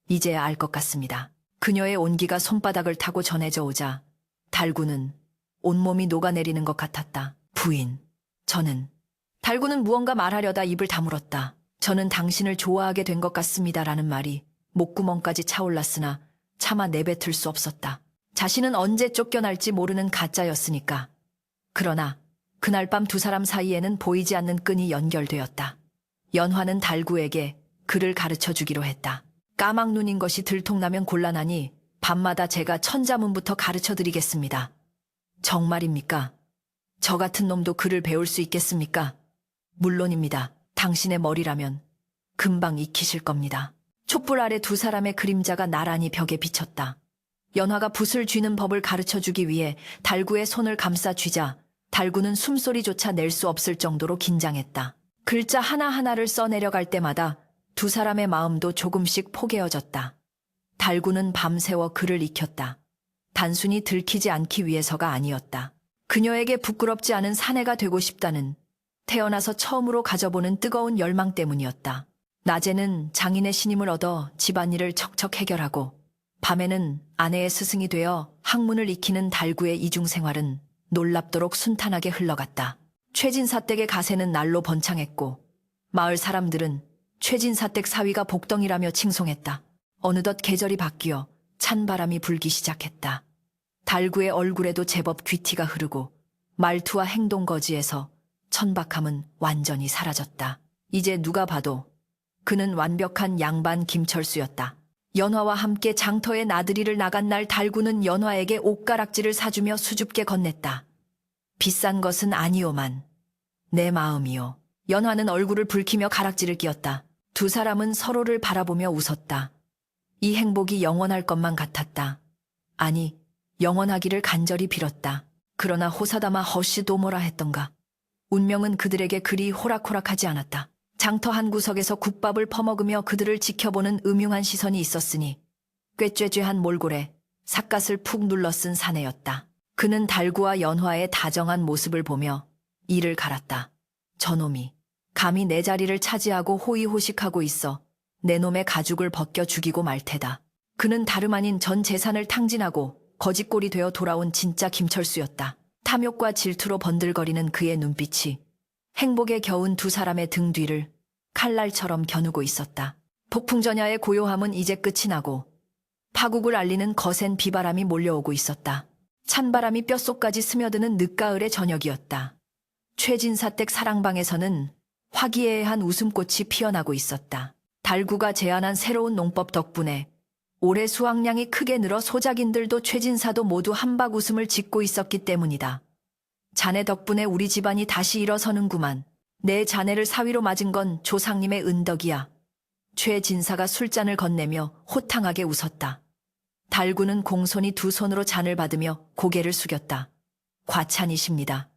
이제야 알 것 같습니다. 그녀의 온기가 손바닥을 타고 전해져 오자 달구는 온몸이 녹아내리는 것 같았다. 부인, 달구는 무언가 말하려다 입을 다물었다. 저는 당신을 좋아하게 된 것 같습니다라는 말이 목구멍까지 차올랐으나 차마 내뱉을 수 없었다. 자신은 언제 쫓겨날지 모르는 가짜였으니까. 그러나 그날 밤 두 사람 사이에는 보이지 않는 끈이 연결되었다. 연화는 달구에게 글을 가르쳐 주기로 했다. 까막눈인 것이 들통나면 곤란하니 밤마다 제가 천자문부터 가르쳐 드리겠습니다. 정말입니까? 저 같은 놈도 글을 배울 수 있겠습니까? 물론입니다. 당신의 머리라면 금방 익히실 겁니다. 촛불 아래 두 사람의 그림자가 나란히 벽에 비쳤다. 연화가 붓을 쥐는 법을 가르쳐 주기 위해 달구의 손을 감싸 쥐자 달구는 숨소리조차 낼 수 없을 정도로 긴장했다. 글자 하나하나를 써내려갈 때마다 두 사람의 마음도 조금씩 포개어졌다. 달구는 밤새워 글을 익혔다. 단순히 들키지 않기 위해서가 아니었다. 그녀에게 부끄럽지 않은 사내가 되고 싶다는 태어나서 처음으로 가져보는 뜨거운 열망 때문이었다. 낮에는 장인의 신임을 얻어 집안일을 척척 해결하고 밤에는 아내의 스승이 되어 학문을 익히는 달구의 이중생활은 놀랍도록 순탄하게 흘러갔다. 최진사댁의 가세는 날로 번창했고 마을 사람들은 최진사댁 사위가 복덩이라며 칭송했다. 어느덧 계절이 바뀌어 찬바람이 불기 시작했다. 달구의 얼굴에도 제법 귀티가 흐르고 말투와 행동 거지에서 천박함은 완전히 사라졌다. 이제 누가 봐도 그는 완벽한 양반 김철수였다. 연화와 함께 장터에 나들이를 나간 날 달구는 연화에게 옷가락지를 사주며 수줍게 건넸다. 비싼 것은 아니오만 내 마음이요. 연화는 얼굴을 붉히며 가락지를 끼었다. 두 사람은 서로를 바라보며 웃었다. 이 행복이 영원할 것만 같았다. 아니, 영원하기를 간절히 빌었다. 그러나 호사다마 허시도모라 했던가. 운명은 그들에게 그리 호락호락하지 않았다. 장터 한 구석에서 국밥을 퍼먹으며 그들을 지켜보는 음흉한 시선이 있었으니 꾀죄죄한 몰골에 삿갓을 푹 눌러쓴 사내였다. 그는 달구와 연화의 다정한 모습을 보며 이를 갈았다. 저놈이 감히 내 자리를 차지하고 호의호식하고 있어 내 놈의 가죽을 벗겨 죽이고 말 테다. 그는 다름 아닌 전 재산을 탕진하고 거짓골이 되어 돌아온 진짜 김철수였다. 탐욕과 질투로 번들거리는 그의 눈빛이 행복에 겨운 두 사람의 등 뒤를 칼날처럼 겨누고 있었다. 폭풍전야의 고요함은 이제 끝이 나고 파국을 알리는 거센 비바람이 몰려오고 있었다. 찬바람이 뼛속까지 스며드는 늦가을의 저녁이었다. 최진사댁 사랑방에서는 화기애애한 웃음꽃이 피어나고 있었다. 달구가 제안한 새로운 농법 덕분에 올해 수확량이 크게 늘어 소작인들도 최진사도 모두 한박 웃음을 짓고 있었기 때문이다. 자네 덕분에 우리 집안이 다시 일어서는구만. 내 자네를 사위로 맞은 건 조상님의 은덕이야. 최진사가 술잔을 건네며 호탕하게 웃었다. 달구는 공손히 두 손으로 잔을 받으며 고개를 숙였다. 과찬이십니다.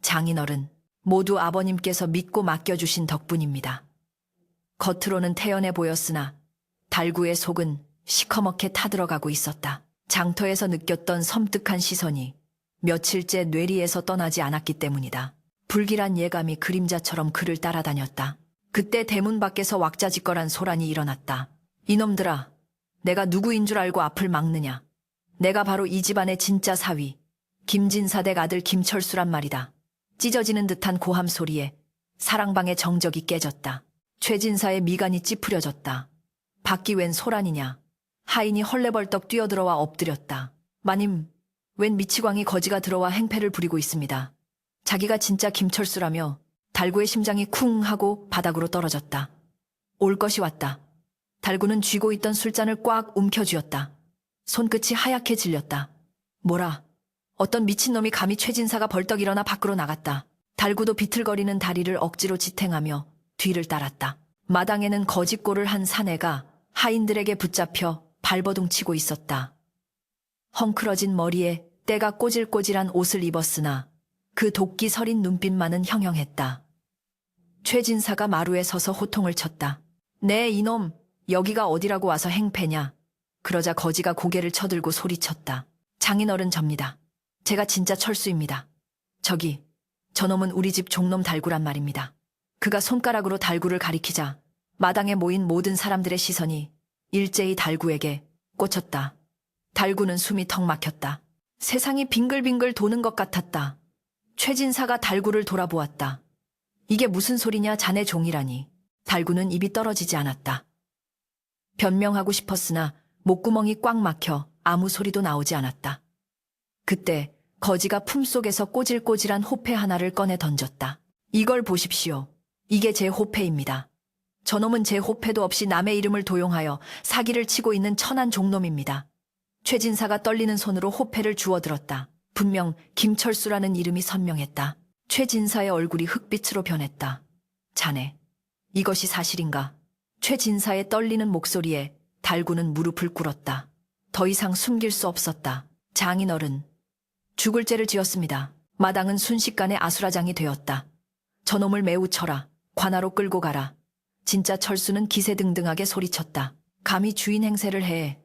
장인어른, 모두 아버님께서 믿고 맡겨주신 덕분입니다. 겉으로는 태연해 보였으나 달구의 속은 시커멓게 타들어가고 있었다. 장터에서 느꼈던 섬뜩한 시선이 며칠째 뇌리에서 떠나지 않았기 때문이다. 불길한 예감이 그림자처럼 그를 따라다녔다. 그때 대문 밖에서 왁자지껄한 소란이 일어났다. 이놈들아, 내가 누구인 줄 알고 앞을 막느냐. 내가 바로 이 집안의 진짜 사위, 김진사댁 아들 김철수란 말이다. 찢어지는 듯한 고함 소리에 사랑방의 정적이 깨졌다. 최진사의 미간이 찌푸려졌다. 밖이 웬 소란이냐. 하인이 헐레벌떡 뛰어들어와 엎드렸다. 마님, 웬 미치광이 거지가 들어와 행패를 부리고 있습니다. 자기가 진짜 김철수라며 달구의 심장이 쿵 하고 바닥으로 떨어졌다. 올 것이 왔다. 달구는 쥐고 있던 술잔을 꽉 움켜쥐었다. 손끝이 하얗게 질렸다. 뭐라, 어떤 미친놈이 감히 최진사가 벌떡 일어나 밖으로 나갔다. 달구도 비틀거리는 다리를 억지로 지탱하며 뒤를 따랐다. 마당에는 거짓골을 한 사내가 하인들에게 붙잡혀 발버둥 치고 있었다. 헝클어진 머리에 때가 꼬질꼬질한 옷을 입었으나 그 도끼 서린 눈빛만은 형형했다. 최진사가 마루에 서서 호통을 쳤다. 네 이놈, 여기가 어디라고 와서 행패냐. 그러자 거지가 고개를 쳐들고 소리쳤다. 장인어른 접니다. 제가 진짜 철수입니다. 저기, 저놈은 우리 집 종놈 달구란 말입니다. 그가 손가락으로 달구를 가리키자 마당에 모인 모든 사람들의 시선이 일제히 달구에게 꽂혔다. 달구는 숨이 턱 막혔다. 세상이 빙글빙글 도는 것 같았다. 최진사가 달구를 돌아보았다. 이게 무슨 소리냐, 자네 종이라니. 달구는 입이 떨어지지 않았다. 변명하고 싶었으나 목구멍이 꽉 막혀 아무 소리도 나오지 않았다. 그때 거지가 품속에서 꼬질꼬질한 호패 하나를 꺼내 던졌다. 이걸 보십시오. 이게 제 호패입니다. 저놈은 제 호패도 없이 남의 이름을 도용하여 사기를 치고 있는 천한 종놈입니다. 최진사가 떨리는 손으로 호패를 주워들었다. 분명 김철수라는 이름이 선명했다. 최진사의 얼굴이 흑빛으로 변했다. 자네, 이것이 사실인가? 최진사의 떨리는 목소리에 달구는 무릎을 꿇었다. 더 이상 숨길 수 없었다. 장인어른, 죽을 죄를 지었습니다. 마당은 순식간에 아수라장이 되었다. 저놈을 매우 쳐라. 관하로 끌고 가라. 진짜 철수는 기세등등하게 소리쳤다. 감히 주인 행세를 해.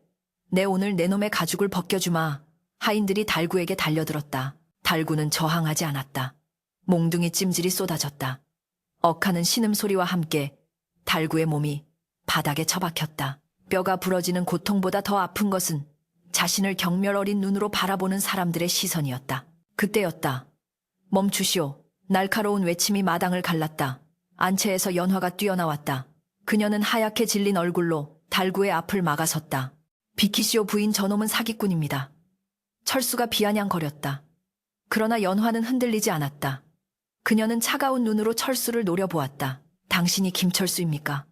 내 오늘 내 놈의 가죽을 벗겨주마. 하인들이 달구에게 달려들었다. 달구는 저항하지 않았다. 몽둥이 찜질이 쏟아졌다. 억하는 신음소리와 함께 달구의 몸이 바닥에 처박혔다. 뼈가 부러지는 고통보다 더 아픈 것은 자신을 경멸 어린 눈으로 바라보는 사람들의 시선이었다. 그때였다. 멈추시오. 날카로운 외침이 마당을 갈랐다. 안채에서 연화가 뛰어나왔다. 그녀는 하얗게 질린 얼굴로 달구의 앞을 막아섰다. 비키시오 부인, 저놈은 사기꾼입니다. 철수가 비아냥거렸다. 그러나 연화는 흔들리지 않았다. 그녀는 차가운 눈으로 철수를 노려보았다. 당신이 김철수입니까?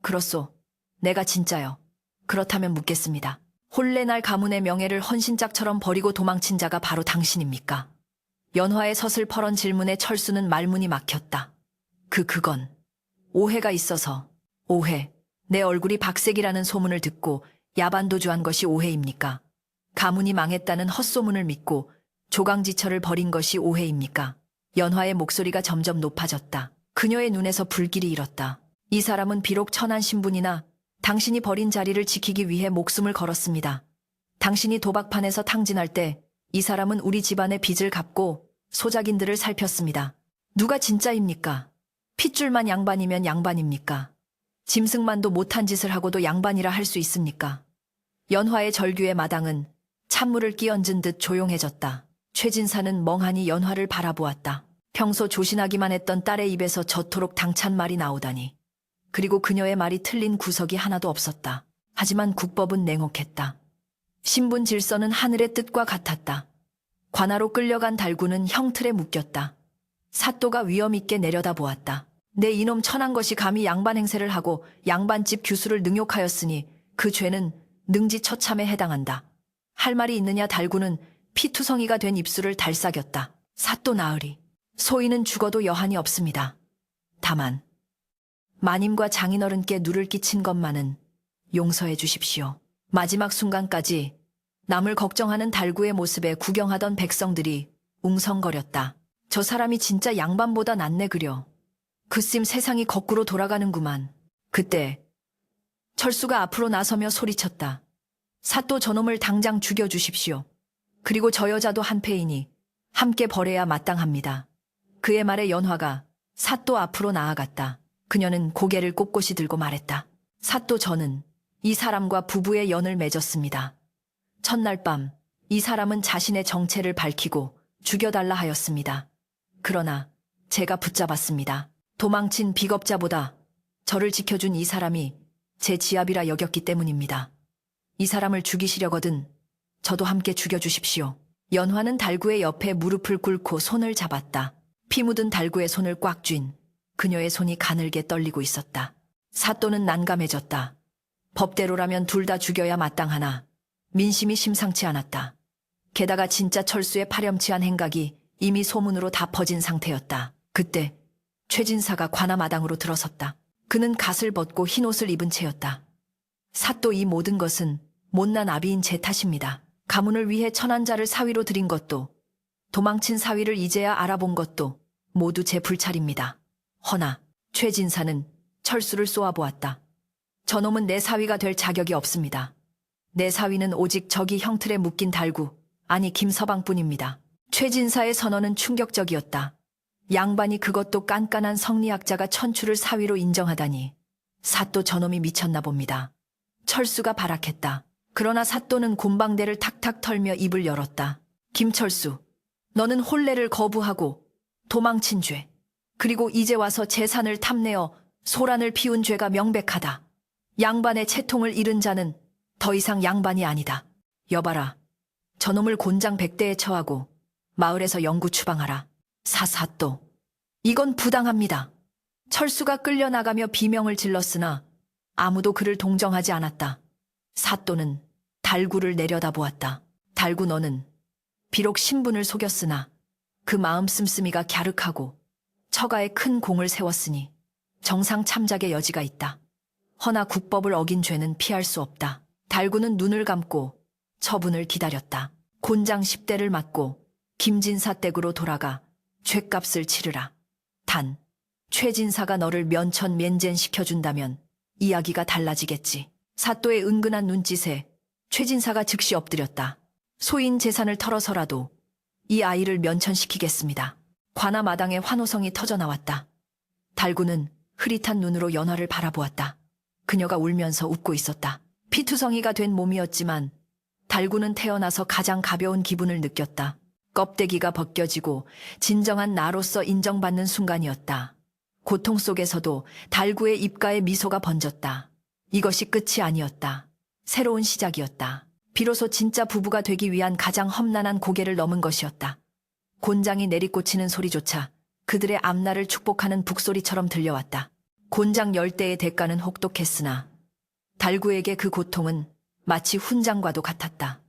그렇소. 내가 진짜요. 그렇다면 묻겠습니다. 혼례날 가문의 명예를 헌신짝처럼 버리고 도망친 자가 바로 당신입니까? 연화의 서슬퍼런 질문에 철수는 말문이 막혔다. 그건 오해가 있어서. 오해. 내 얼굴이 박색이라는 소문을 듣고 야반도주한 것이 오해입니까? 가문이 망했다는 헛소문을 믿고 조강지처를 벌인 것이 오해입니까? 연화의 목소리가 점점 높아졌다. 그녀의 눈에서 불길이 일었다. 이 사람은 비록 천한 신분이나 당신이 버린 자리를 지키기 위해 목숨을 걸었습니다. 당신이 도박판에서 탕진할 때 이 사람은 우리 집안의 빚을 갚고 소작인들을 살폈습니다. 누가 진짜입니까? 핏줄만 양반이면 양반입니까? 짐승만도 못한 짓을 하고도 양반이라 할 수 있습니까? 연화의 절규의 마당은 찬물을 끼얹은 듯 조용해졌다. 최진사는 멍하니 연화를 바라보았다. 평소 조신하기만 했던 딸의 입에서 저토록 당찬 말이 나오다니. 그리고 그녀의 말이 틀린 구석이 하나도 없었다. 하지만 국법은 냉혹했다. 신분 질서는 하늘의 뜻과 같았다. 관하로 끌려간 달구는 형틀에 묶였다. 사또가 위엄있게 내려다보았다. 내 이놈 천한 것이 감히 양반 행세를 하고 양반집 규수를 능욕하였으니 그 죄는 능지처참에 해당한다. 할 말이 있느냐. 달구는 피투성이가 된 입술을 달싹였다. 사또 나으리, 소인은 죽어도 여한이 없습니다. 다만 마님과 장인어른께 누를 끼친 것만은 용서해 주십시오. 마지막 순간까지 남을 걱정하는 달구의 모습에 구경하던 백성들이 웅성거렸다. 저 사람이 진짜 양반보다 낫네 그려. 그씀 세상이 거꾸로 돌아가는구만. 그때 철수가 앞으로 나서며 소리쳤다. 사또 저놈을 당장 죽여주십시오. 그리고 저 여자도 한패이니 함께 벌해야 마땅합니다. 그의 말에 연화가 사또 앞으로 나아갔다. 그녀는 고개를 꼿꼿이 들고 말했다. 사또, 저는 이 사람과 부부의 연을 맺었습니다. 첫날 밤 이 사람은 자신의 정체를 밝히고 죽여달라 하였습니다. 그러나 제가 붙잡았습니다. 도망친 비겁자보다 저를 지켜준 이 사람이 제 지압이라 여겼기 때문입니다. 이 사람을 죽이시려거든 저도 함께 죽여주십시오. 연화는 달구의 옆에 무릎을 꿇고 손을 잡았다. 피 묻은 달구의 손을 꽉 쥔 그녀의 손이 가늘게 떨리고 있었다. 사또는 난감해졌다. 법대로라면 둘 다 죽여야 마땅하나 민심이 심상치 않았다. 게다가 진짜 철수의 파렴치한 행각이 이미 소문으로 다 퍼진 상태였다. 그때 최진사가 관아 마당으로 들어섰다. 그는 갓을 벗고 흰옷을 입은 채였다. 사또, 이 모든 것은 못난 아비인 제 탓입니다. 가문을 위해 천한자를 사위로 들인 것도, 도망친 사위를 이제야 알아본 것도 모두 제 불찰입니다. 허나 최진사는 철수를 쏘아보았다. 저놈은 내 사위가 될 자격이 없습니다. 내 사위는 오직 저기 형틀에 묶인 달구, 아니 김서방뿐입니다. 최진사의 선언은 충격적이었다. 양반이 그것도 깐깐한 성리학자가 천추를 사위로 인정하다니. 사또 저놈이 미쳤나 봅니다. 철수가 발악했다. 그러나 사또는 곰방대를 탁탁 털며 입을 열었다. 김철수, 너는 혼례를 거부하고 도망친 죄, 그리고 이제 와서 재산을 탐내어 소란을 피운 죄가 명백하다. 양반의 채통을 잃은 자는 더 이상 양반이 아니다. 여봐라, 저놈을 곤장 100대에 처하고 마을에서 영구 추방하라. 사또, 이건 부당합니다. 철수가 끌려나가며 비명을 질렀으나 아무도 그를 동정하지 않았다. 사또는 달구를 내려다보았다. 달구, 너는 비록 신분을 속였으나 그 마음 씀씀이가 갸륵하고 처가에 큰 공을 세웠으니 정상 참작의 여지가 있다. 허나 국법을 어긴 죄는 피할 수 없다. 달구는 눈을 감고 처분을 기다렸다. 곤장 10대를 맞고 김진사 댁으로 돌아가 죗값을 치르라. 단, 최진사가 너를 면천 면젠 시켜준다면 이야기가 달라지겠지. 사또의 은근한 눈짓에 최진사가 즉시 엎드렸다. 소인 재산을 털어서라도 이 아이를 면천시키겠습니다. 관아 마당에 환호성이 터져나왔다. 달구는 흐릿한 눈으로 연화를 바라보았다. 그녀가 울면서 웃고 있었다. 피투성이가 된 몸이었지만 달구는 태어나서 가장 가벼운 기분을 느꼈다. 껍데기가 벗겨지고 진정한 나로서 인정받는 순간이었다. 고통 속에서도 달구의 입가에 미소가 번졌다. 이것이 끝이 아니었다. 새로운 시작이었다. 비로소 진짜 부부가 되기 위한 가장 험난한 고개를 넘은 것이었다. 곤장이 내리꽂히는 소리조차 그들의 앞날을 축복하는 북소리처럼 들려왔다. 곤장 10대의 대가는 혹독했으나 달구에게 그 고통은 마치 훈장과도 같았다.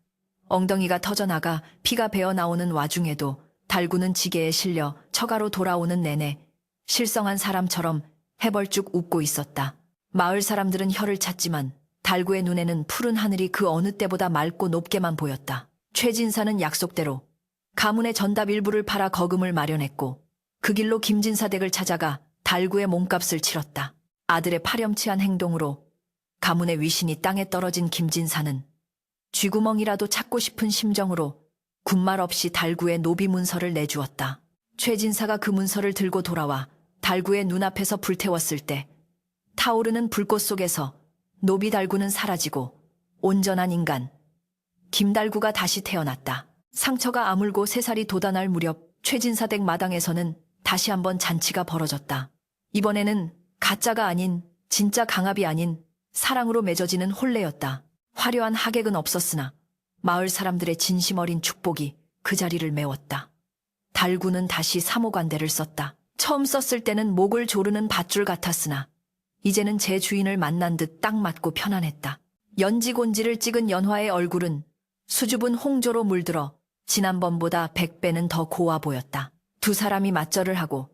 엉덩이가 터져나가 피가 배어나오는 와중에도 달구는 지게에 실려 처가로 돌아오는 내내 실성한 사람처럼 해벌쭉 웃고 있었다. 마을 사람들은 혀를 찼지만 달구의 눈에는 푸른 하늘이 그 어느 때보다 맑고 높게만 보였다. 최진사는 약속대로 가문의 전답 일부를 팔아 거금을 마련했고 그 길로 김진사 댁을 찾아가 달구의 몸값을 치렀다. 아들의 파렴치한 행동으로 가문의 위신이 땅에 떨어진 김진사는 쥐구멍이라도 찾고 싶은 심정으로 군말 없이 달구의 노비 문서를 내주었다. 최진사가 그 문서를 들고 돌아와 달구의 눈앞에서 불태웠을 때 타오르는 불꽃 속에서 노비 달구는 사라지고 온전한 인간 김달구가 다시 태어났다. 상처가 아물고 3살이 돋아날 무렵 최진사 댁 마당에서는 다시 한번 잔치가 벌어졌다. 이번에는 가짜가 아닌 진짜 강압이 아닌 사랑으로 맺어지는 혼례였다. 화려한 하객은 없었으나 마을 사람들의 진심 어린 축복이 그 자리를 메웠다. 달구는 다시 사모관대를 썼다. 처음 썼을 때는 목을 조르는 밧줄 같았으나 이제는 제 주인을 만난 듯 딱 맞고 편안했다. 연지곤지를 찍은 연화의 얼굴은 수줍은 홍조로 물들어 지난번보다 100배는 더 고와 보였다. 두 사람이 맞절을 하고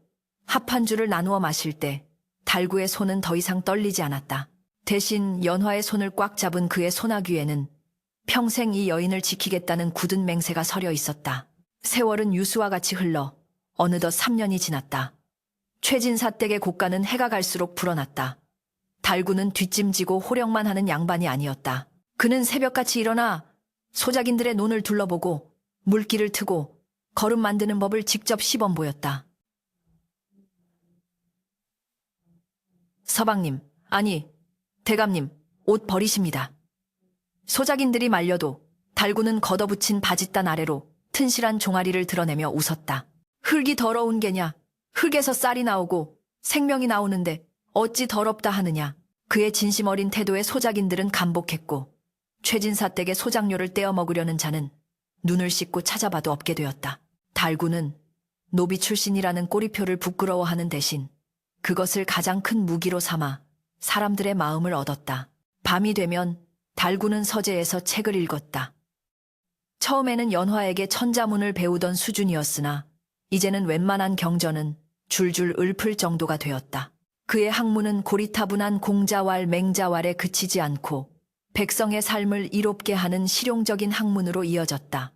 합 한 줄을 나누어 마실 때 달구의 손은 더 이상 떨리지 않았다. 대신 연화의 손을 꽉 잡은 그의 소나귀에는 평생 이 여인을 지키겠다는 굳은 맹세가 서려 있었다. 세월은 유수와 같이 흘러 어느덧 3년이 지났다. 최진사 댁의 고가는 해가 갈수록 불어났다. 달구는 뒷짐지고 호령만 하는 양반이 아니었다. 그는 새벽같이 일어나 소작인들의 논을 둘러보고 물기를 트고 거름 만드는 법을 직접 시범 보였다. 서방님, 아니 대감님, 옷 버리십니다. 소작인들이 말려도 달구는 걷어붙인 바짓단 아래로 튼실한 종아리를 드러내며 웃었다. 흙이 더러운 게냐? 흙에서 쌀이 나오고 생명이 나오는데 어찌 더럽다 하느냐. 그의 진심 어린 태도에 소작인들은 감복했고 최진사 댁의 소작료를 떼어 먹으려는 자는 눈을 씻고 찾아봐도 없게 되었다. 달구는 노비 출신이라는 꼬리표를 부끄러워하는 대신 그것을 가장 큰 무기로 삼아 사람들의 마음을 얻었다. 밤이 되면 달구는 서재에서 책을 읽었다. 처음에는 연화에게 천자문을 배우던 수준이었으나 이제는 웬만한 경전은 줄줄 읊을 정도가 되었다. 그의 학문은 고리타분한 공자왈 맹자왈에 그치지 않고 백성의 삶을 이롭게 하는 실용적인 학문으로 이어졌다.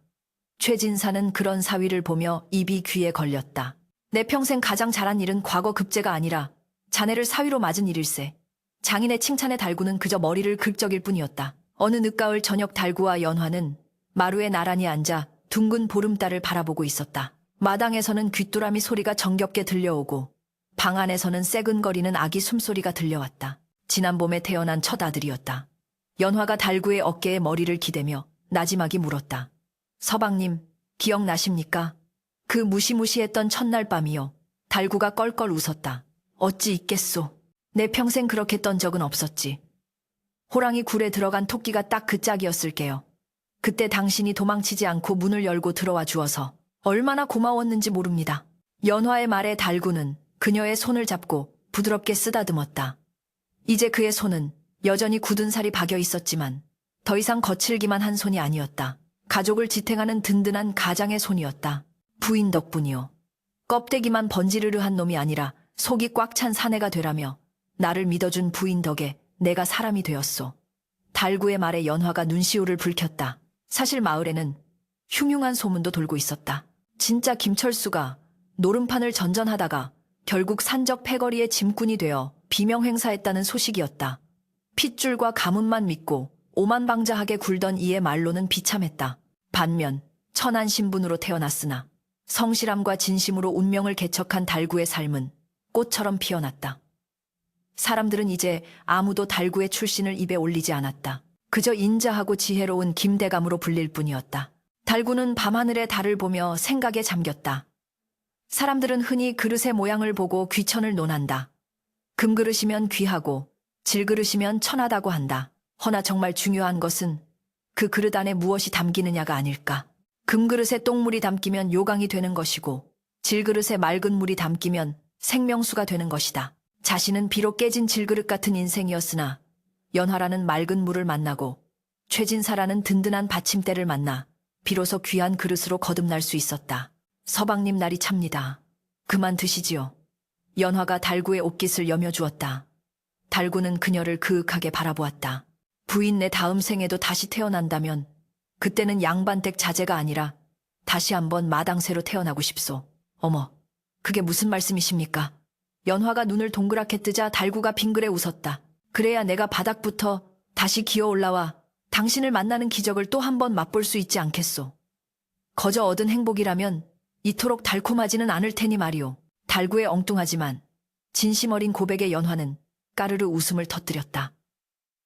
최진사는 그런 사위를 보며 입이 귀에 걸렸다. 내 평생 가장 잘한 일은 과거 급제가 아니라 자네를 사위로 맞은 일일세. 장인의 칭찬에 달구는 그저 머리를 긁적일 뿐이었다. 어느 늦가을 저녁 달구와 연화는 마루에 나란히 앉아 둥근 보름달을 바라보고 있었다. 마당에서는 귀뚜라미 소리가 정겹게 들려오고 방 안에서는 새근거리는 아기 숨소리가 들려왔다. 지난 봄에 태어난 첫 아들이었다. 연화가 달구의 어깨에 머리를 기대며 나지막이 물었다. 서방님, 기억나십니까? 그 무시무시했던 첫날 밤이요. 달구가 껄껄 웃었다. 어찌 있겠소. 내 평생 그렇게 떤 적은 없었지. 호랑이 굴에 들어간 토끼가 딱 그 짝이었을게요. 그때 당신이 도망치지 않고 문을 열고 들어와 주어서 얼마나 고마웠는지 모릅니다. 연화의 말에 달구는 그녀의 손을 잡고 부드럽게 쓰다듬었다. 이제 그의 손은 여전히 굳은 살이 박여 있었지만 더 이상 거칠기만 한 손이 아니었다. 가족을 지탱하는 든든한 가장의 손이었다. 부인 덕분이요. 껍데기만 번지르르한 놈이 아니라 속이 꽉 찬 사내가 되라며 나를 믿어준 부인 덕에 내가 사람이 되었소. 달구의 말에 연화가 눈시울을 붉혔다. 사실 마을에는 흉흉한 소문도 돌고 있었다. 진짜 김철수가 노름판을 전전하다가 결국 산적 패거리의 짐꾼이 되어 비명행사했다는 소식이었다. 핏줄과 가문만 믿고 오만방자하게 굴던 이의 말로는 비참했다. 반면 천한 신분으로 태어났으나 성실함과 진심으로 운명을 개척한 달구의 삶은 꽃처럼 피어났다. 사람들은 이제 아무도 달구의 출신을 입에 올리지 않았다. 그저 인자하고 지혜로운 김대감으로 불릴 뿐이었다. 달구는 밤하늘의 달을 보며 생각에 잠겼다. 사람들은 흔히 그릇의 모양을 보고 귀천을 논한다. 금그릇이면 귀하고 질그릇이면 천하다고 한다. 허나 정말 중요한 것은 그 그릇 안에 무엇이 담기느냐가 아닐까. 금그릇에 똥물이 담기면 요강이 되는 것이고 질그릇에 맑은 물이 담기면 생명수가 되는 것이다. 자신은 비록 깨진 질그릇 같은 인생이었으나 연화라는 맑은 물을 만나고 최진사라는 든든한 받침대를 만나 비로소 귀한 그릇으로 거듭날 수 있었다. 서방님 날이 찹니다. 그만 드시지요. 연화가 달구의 옷깃을 여며주었다. 달구는 그녀를 그윽하게 바라보았다. 부인 내 다음 생에도 다시 태어난다면 그때는 양반댁 자제가 아니라 다시 한번 마당새로 태어나고 싶소. 어머, 그게 무슨 말씀이십니까? 연화가 눈을 동그랗게 뜨자 달구가 빙그레 웃었다. 그래야 내가 바닥부터 다시 기어 올라와 당신을 만나는 기적을 또 한 번 맛볼 수 있지 않겠소. 거저 얻은 행복이라면 이토록 달콤하지는 않을 테니 말이오. 달구의 엉뚱하지만 진심 어린 고백의 연화는 까르르 웃음을 터뜨렸다.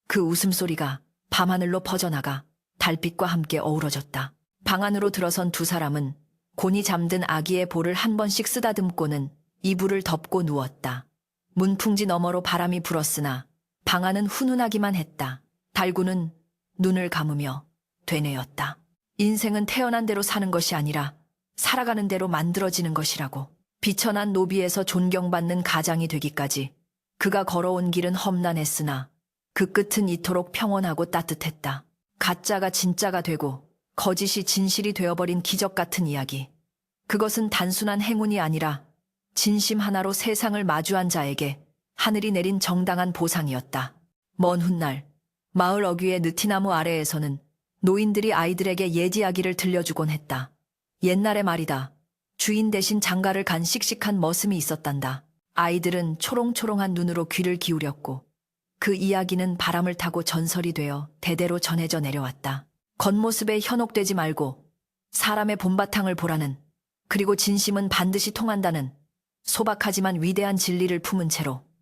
그 웃음소리가 밤하늘로 퍼져나가 달빛과 함께 어우러졌다. 방 안으로 들어선 두 사람은 곤히 잠든 아기의 볼을 한 번씩 쓰다듬고는 이불을 덮고 누웠다. 문풍지 너머로 바람이 불었으나 방 안은 훈훈하기만 했다. 달구는 눈을 감으며 되뇌었다. 인생은 태어난 대로 사는 것이 아니라 살아가는 대로 만들어지는 것이라고. 비천한 노비에서 존경받는 가장이 되기까지 그가 걸어온 길은 험난했으나 그 끝은 이토록 평온하고 따뜻했다. 가짜가 진짜가 되고 거짓이 진실이 되어버린 기적 같은 이야기. 그것은 단순한 행운이 아니라 진심 하나로 세상을 마주한 자에게 하늘이 내린 정당한 보상이었다. 먼 훗날 마을 어귀의 느티나무 아래에서는 노인들이 아이들에게 옛 이야기를 들려주곤 했다. 옛날의 말이다. 주인 대신 장가를 간 씩씩한 머슴이 있었단다. 아이들은 초롱초롱한 눈으로 귀를 기울였고 그 이야기는 바람을 타고 전설이 되어 대대로 전해져 내려왔다. 겉모습에 현혹되지 말고 사람의 본바탕을 보라는, 그리고 진심은 반드시 통한다는 소박하지만 위대한 진리를 품은 채로